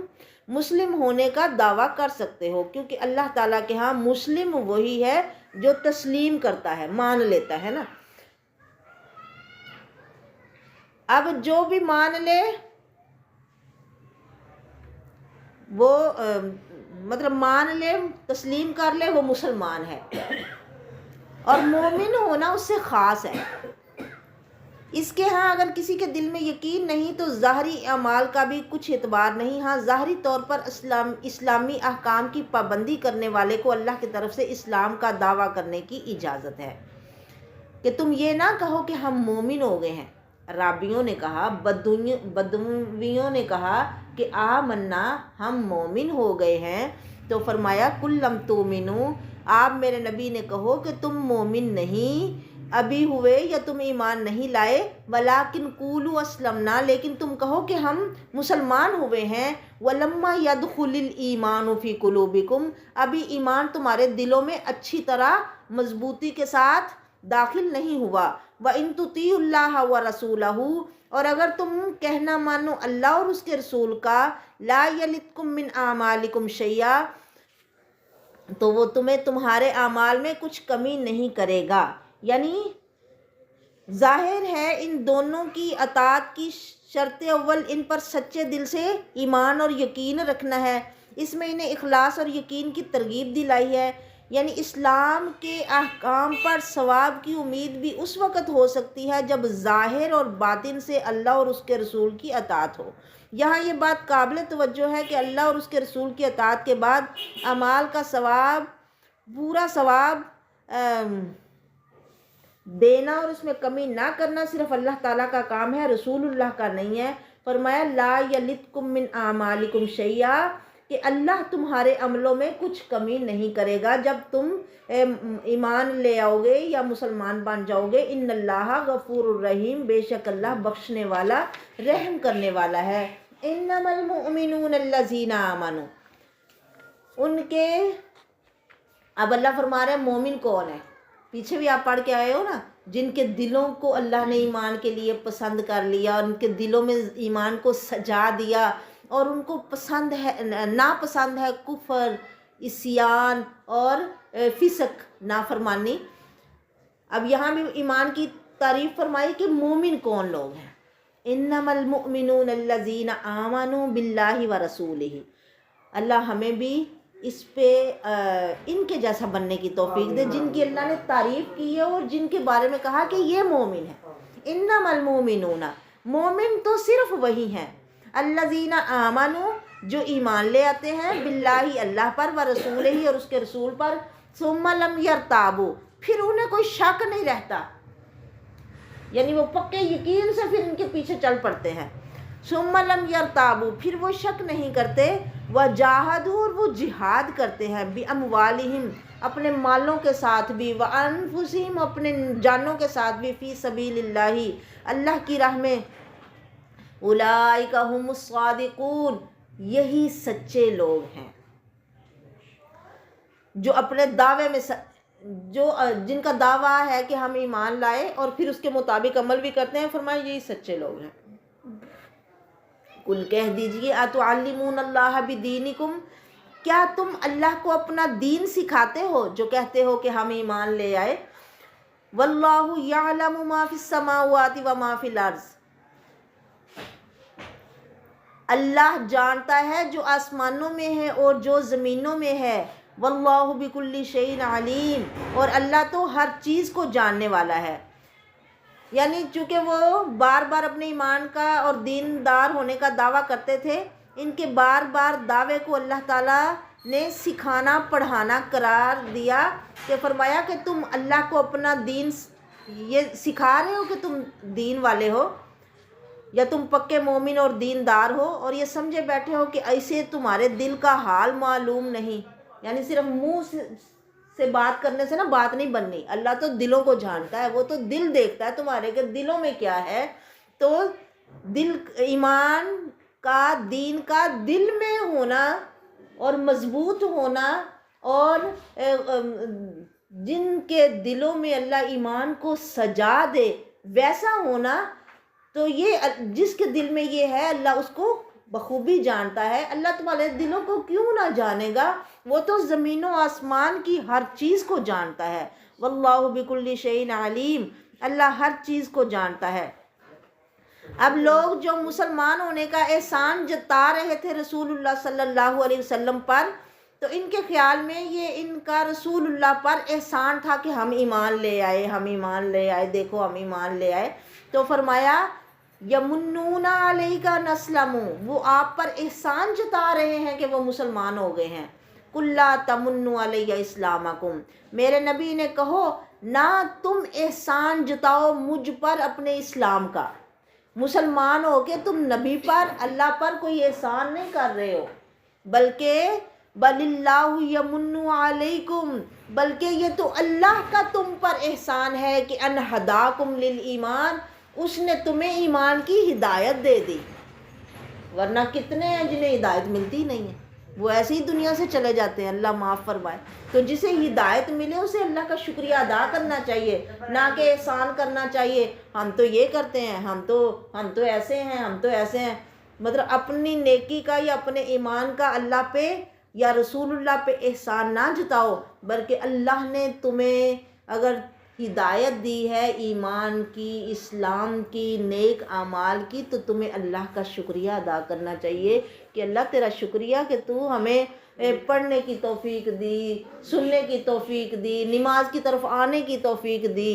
مسلم ہونے کا دعویٰ کر سکتے ہو، کیونکہ اللہ تعالیٰ کے ہاں مسلم وہی ہے جو تسلیم کرتا ہے، مان لیتا ہے نا۔ اب جو بھی مان لے وہ مطلب مان لے، تسلیم کر لے، وہ مسلمان ہے، اور مومن ہونا اس سے خاص ہے۔ اس کے ہاں اگر کسی کے دل میں یقین نہیں تو ظاہری اعمال کا بھی کچھ اعتبار نہیں۔ ہاں ظاہری طور پر اسلامی احکام کی پابندی کرنے والے کو اللہ کی طرف سے اسلام کا دعویٰ کرنے کی اجازت ہے کہ تم یہ نہ کہو کہ ہم مومن ہو گئے ہیں۔ رابیوں نے کہا، بدویوں نے کہا کہ آمنا، ہم مومن ہو گئے ہیں، تو فرمایا قل لم تؤمنوا، آپ میرے نبی نے کہو کہ تم مومن نہیں ابھی ہوئے یا تم ایمان نہیں لائے، ولیکن قولوا اسلمنا، لیکن تم کہو کہ ہم مسلمان ہوئے ہیں، ولما يدخل الایمان فی قلوبکم، ابھی ایمان تمہارے دلوں میں اچھی طرح مضبوطی کے ساتھ داخل نہیں ہوا۔ وَإِن تُطِيعُوا اللَّهَ وَرَسُولَهُ، اور اگر تم کہنا مانو اللہ اور اس کے رسول کا، لا يَلِتْكُم مِّنْ أَعْمَالِكُمْ شَيْئًا، تو وہ تمہیں تمہارے اعمال میں کچھ کمی نہیں کرے گا۔ یعنی ظاہر ہے ان دونوں کی اطاعت کی شرط اول ان پر سچے دل سے ایمان اور یقین رکھنا ہے، اس میں انہیں اخلاص اور یقین کی ترغیب دلائی ہے۔ یعنی اسلام کے احکام پر ثواب کی امید بھی اس وقت ہو سکتی ہے جب ظاہر اور باطن سے اللہ اور اس کے رسول کی اطاعت ہو۔ یہاں یہ بات قابل توجہ ہے کہ اللہ اور اس کے رسول کی اطاعت کے بعد اعمال کا ثواب، پورا ثواب دینا اور اس میں کمی نہ کرنا صرف اللہ تعالیٰ کا کام ہے، رسول اللہ کا نہیں ہے۔ فرمایا لا یلتکم من اعمالکم شیئا، کہ اللہ تمہارے عملوں میں کچھ کمی نہیں کرے گا جب تم ایمان لے آؤ گے یا مسلمان بن جاؤ گے۔ ان اللہ غفور الرحیم، بے شک اللہ بخشنے والا، رحم کرنے والا ہے۔ انما المؤمنون الذین آمنوا، ان کے، اب اللہ فرما رہے ہیں مومن کون ہے، پیچھے بھی آپ پڑھ کے آئے ہو نا جن کے دلوں کو اللہ نے ایمان کے لیے پسند کر لیا، ان کے دلوں میں ایمان کو سجا دیا، اور ان کو پسند ہے، ناپسند ہے کفر، عصیان اور فسق، نافرمانی۔ اب یہاں بھی ایمان کی تعریف فرمائی کہ مومن کون لوگ ہیں۔ انما المؤمنون الذین آمنوا باللہ ورسولہ۔ اللہ ہمیں بھی اس پہ ان کے جیسا بننے کی توفیق دے جن کی اللہ نے تعریف کی ہے اور جن کے بارے میں کہا کہ یہ مومن ہے۔ انما المؤمنون، مومن تو صرف وہی ہیں، الذین آمنوا، جو ایمان لے آتے ہیں، باللہ اللہ پر، ورسولہ اور اس کے رسول پر، ثم لم یرتابوا، پھر انہیں کوئی شک نہیں رہتا، یعنی وہ پکے یقین سے پھر ان کے پیچھے چل پڑتے ہیں۔ ثم لم یرتابوا، پھر وہ شک نہیں کرتے، وجاہدوا، اور وہ جہاد کرتے ہیں، باموالہم، اپنے مالوں کے ساتھ بھی، وانفسہم، اپنے جانوں کے ساتھ بھی، فی سبیل اللہ، اللہ کی راہ میں، اولئک ھم الصادقون، یہی سچے لوگ ہیں جو اپنے دعوے میں جن کا دعویٰ ہے کہ ہم ایمان لائے اور پھر اس کے مطابق عمل بھی کرتے ہیں، فرمایا یہی سچے لوگ ہیں۔ قل کہہ دیجئے، اتعلمون اللہ بدینکم، کیا تم اللہ کو اپنا دین سکھاتے ہو جو کہتے ہو کہ ہم ایمان لے آئے؟ واللہ یعلم ما فی السماوات و ما فی الارض، اللہ جانتا ہے جو آسمانوں میں ہے اور جو زمینوں میں ہے، واللہ بکل شیء علیم، اور اللہ تو ہر چیز کو جاننے والا ہے۔ یعنی چونکہ وہ بار بار اپنے ایمان کا اور دیندار ہونے کا دعویٰ کرتے تھے، ان کے بار بار دعوے کو اللہ تعالیٰ نے سکھانا پڑھانا قرار دیا، کہ فرمایا کہ تم اللہ کو اپنا دین یہ سکھا رہے ہو کہ تم دین والے ہو، یا تم پکے مومن اور دیندار ہو، اور یہ سمجھے بیٹھے ہو کہ ایسے تمہارے دل کا حال معلوم نہیں، یعنی صرف منہ سے بات کرنے سے نا بات نہیں بننی، اللہ تو دلوں کو جانتا ہے، وہ تو دل دیکھتا ہے تمہارے کہ دلوں میں کیا ہے۔ تو دل، ایمان کا، دین کا دل میں ہونا اور مضبوط ہونا، اور جن کے دلوں میں اللہ ایمان کو سجا دے ویسا ہونا، تو یہ جس کے دل میں یہ ہے اللہ اس کو بخوبی جانتا ہے۔ اللہ تمہارے دلوں کو کیوں نہ جانے گا، وہ تو زمین و آسمان کی ہر چیز کو جانتا ہے۔ واللہ بکل شیء علیم، اللہ ہر چیز کو جانتا ہے۔ اب لوگ جو مسلمان ہونے کا احسان جتا رہے تھے رسول اللہ صلی اللہ علیہ وسلم پر، تو ان کے خیال میں یہ ان کا رسول اللہ پر احسان تھا کہ ہم ایمان لے آئے، ہم ایمان لے آئے، دیکھو ہم ایمان لے آئے۔ تو فرمایا یمنون علیک ان اسلموا، وہ آپ پر احسان جتا رہے ہیں کہ وہ مسلمان ہو گئے ہیں۔ قل لا تمنوا علی اسلامکم، میرے نبی نے کہو نہ تم احسان جتاؤ مجھ پر اپنے اسلام کا، مسلمان ہو کے تم نبی پر، اللہ پر کوئی احسان نہیں کر رہے ہو، بلکہ بل اللہ یمن علیکم، بلکہ یہ تو اللہ کا تم پر احسان ہے کہ ان ہداکم للایمان، اس نے تمہیں ایمان کی ہدایت دے دی، ورنہ کتنے ہیں جنہیں ہدایت ملتی نہیں ہے، وہ ایسے ہی دنیا سے چلے جاتے ہیں، اللہ معاف فرمائے۔ تو جسے ہدایت ملے اسے اللہ کا شکریہ ادا کرنا چاہیے، نہ کہ احسان کرنا چاہیے، ہم تو یہ کرتے ہیں، ہم تو ایسے ہیں، ہم تو ایسے ہیں، مطلب اپنی نیکی کا یا اپنے ایمان کا اللہ پہ یا رسول اللہ پہ احسان نہ جتاؤ، بلکہ اللہ نے تمہیں اگر ہدایت دی ہے ایمان کی، اسلام کی، نیک اعمال کی، تو تمہیں اللہ کا شکریہ ادا کرنا چاہیے کہ اللہ تیرا شکریہ کہ تو ہمیں پڑھنے کی توفیق دی، سننے کی توفیق دی، نماز کی طرف آنے کی توفیق دی،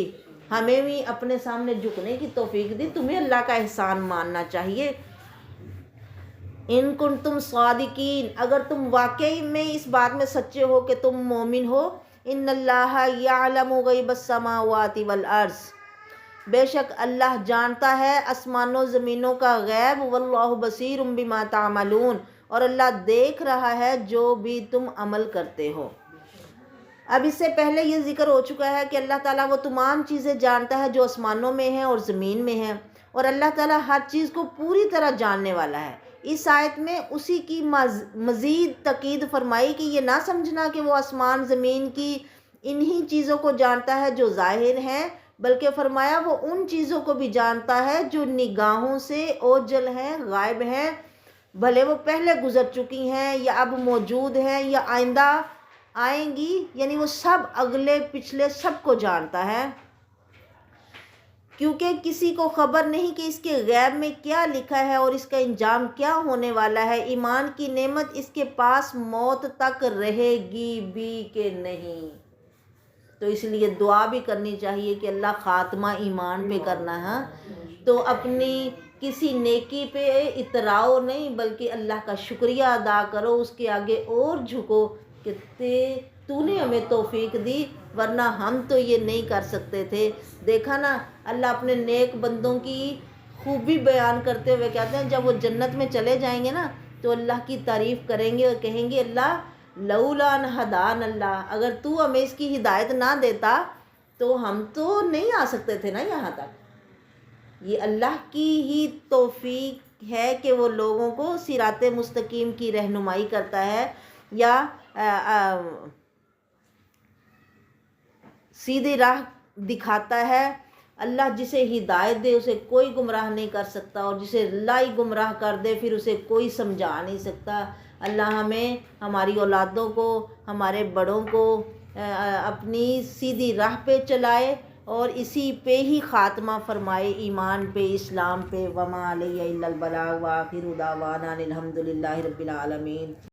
ہمیں بھی اپنے سامنے جھکنے کی توفیق دی، تمہیں اللہ کا احسان ماننا چاہیے۔ ان کنتم صادقین، اگر تم واقعی میں اس بات میں سچے ہو کہ تم مومن ہو، ان اللہ یعلم غیب السماوات والارض، بے شک اللہ جانتا ہے آسمانوں زمینوں کا غیب، واللہ بصیر بما تعملون، اور اللہ دیکھ رہا ہے جو بھی تم عمل کرتے ہو۔ اب اس سے پہلے یہ ذکر ہو چکا ہے کہ اللہ تعالیٰ وہ تمام چیزیں جانتا ہے جو آسمانوں میں ہیں اور زمین میں ہیں، اور اللہ تعالیٰ ہر چیز کو پوری طرح جاننے والا ہے۔ اس آیت میں اسی کی مزید تاکید فرمائی کہ یہ نہ سمجھنا کہ وہ آسمان زمین کی انہی چیزوں کو جانتا ہے جو ظاہر ہیں، بلکہ فرمایا وہ ان چیزوں کو بھی جانتا ہے جو نگاہوں سے اوجھل ہیں، غائب ہیں، بھلے وہ پہلے گزر چکی ہیں یا اب موجود ہیں یا آئندہ آئیں گی، یعنی وہ سب اگلے پچھلے سب کو جانتا ہے، کیونکہ کسی کو خبر نہیں کہ اس کے غیب میں کیا لکھا ہے اور اس کا انجام کیا ہونے والا ہے۔ ایمان کی نعمت اس کے پاس موت تک رہے گی بھی کہ نہیں۔ تو اس لیے دعا بھی کرنی چاہیے کہ اللہ خاتمہ ایمان پہ کرنا ہے، تو اپنی کسی نیکی پہ اتراؤ نہیں بلکہ اللہ کا شکریہ ادا کرو، اس کے آگے اور جھکو کہ تو نے ہمیں توفیق دی، ورنہ ہم تو یہ نہیں کر سکتے تھے۔ دیکھا نا اللہ اپنے نیک بندوں کی خوبی بیان کرتے ہوئے کہتے ہیں جب وہ جنت میں چلے جائیں گے نا تو اللہ کی تعریف کریں گے اور کہیں گے اللہ لولا ان ہدان اللہ، اگر تو ہمیں اس کی ہدایت نہ دیتا تو ہم تو نہیں آ سکتے تھے نا یہاں تک۔ یہ اللہ کی ہی توفیق ہے کہ وہ لوگوں کو صراط مستقیم کی رہنمائی کرتا ہے یا سیدھی راہ دکھاتا ہے۔ اللہ جسے ہدایت دے اسے کوئی گمراہ نہیں کر سکتا، اور جسے اللہ ہی گمراہ کر دے پھر اسے کوئی سمجھا نہیں سکتا۔ اللہ ہمیں، ہماری اولادوں کو، ہمارے بڑوں کو اپنی سیدھی راہ پہ چلائے اور اسی پہ ہی خاتمہ فرمائے، ایمان پہ، اسلام پہ۔ وما علیہ الا البلاغ وآخر دعوانا الحمد للہ رب العالمین۔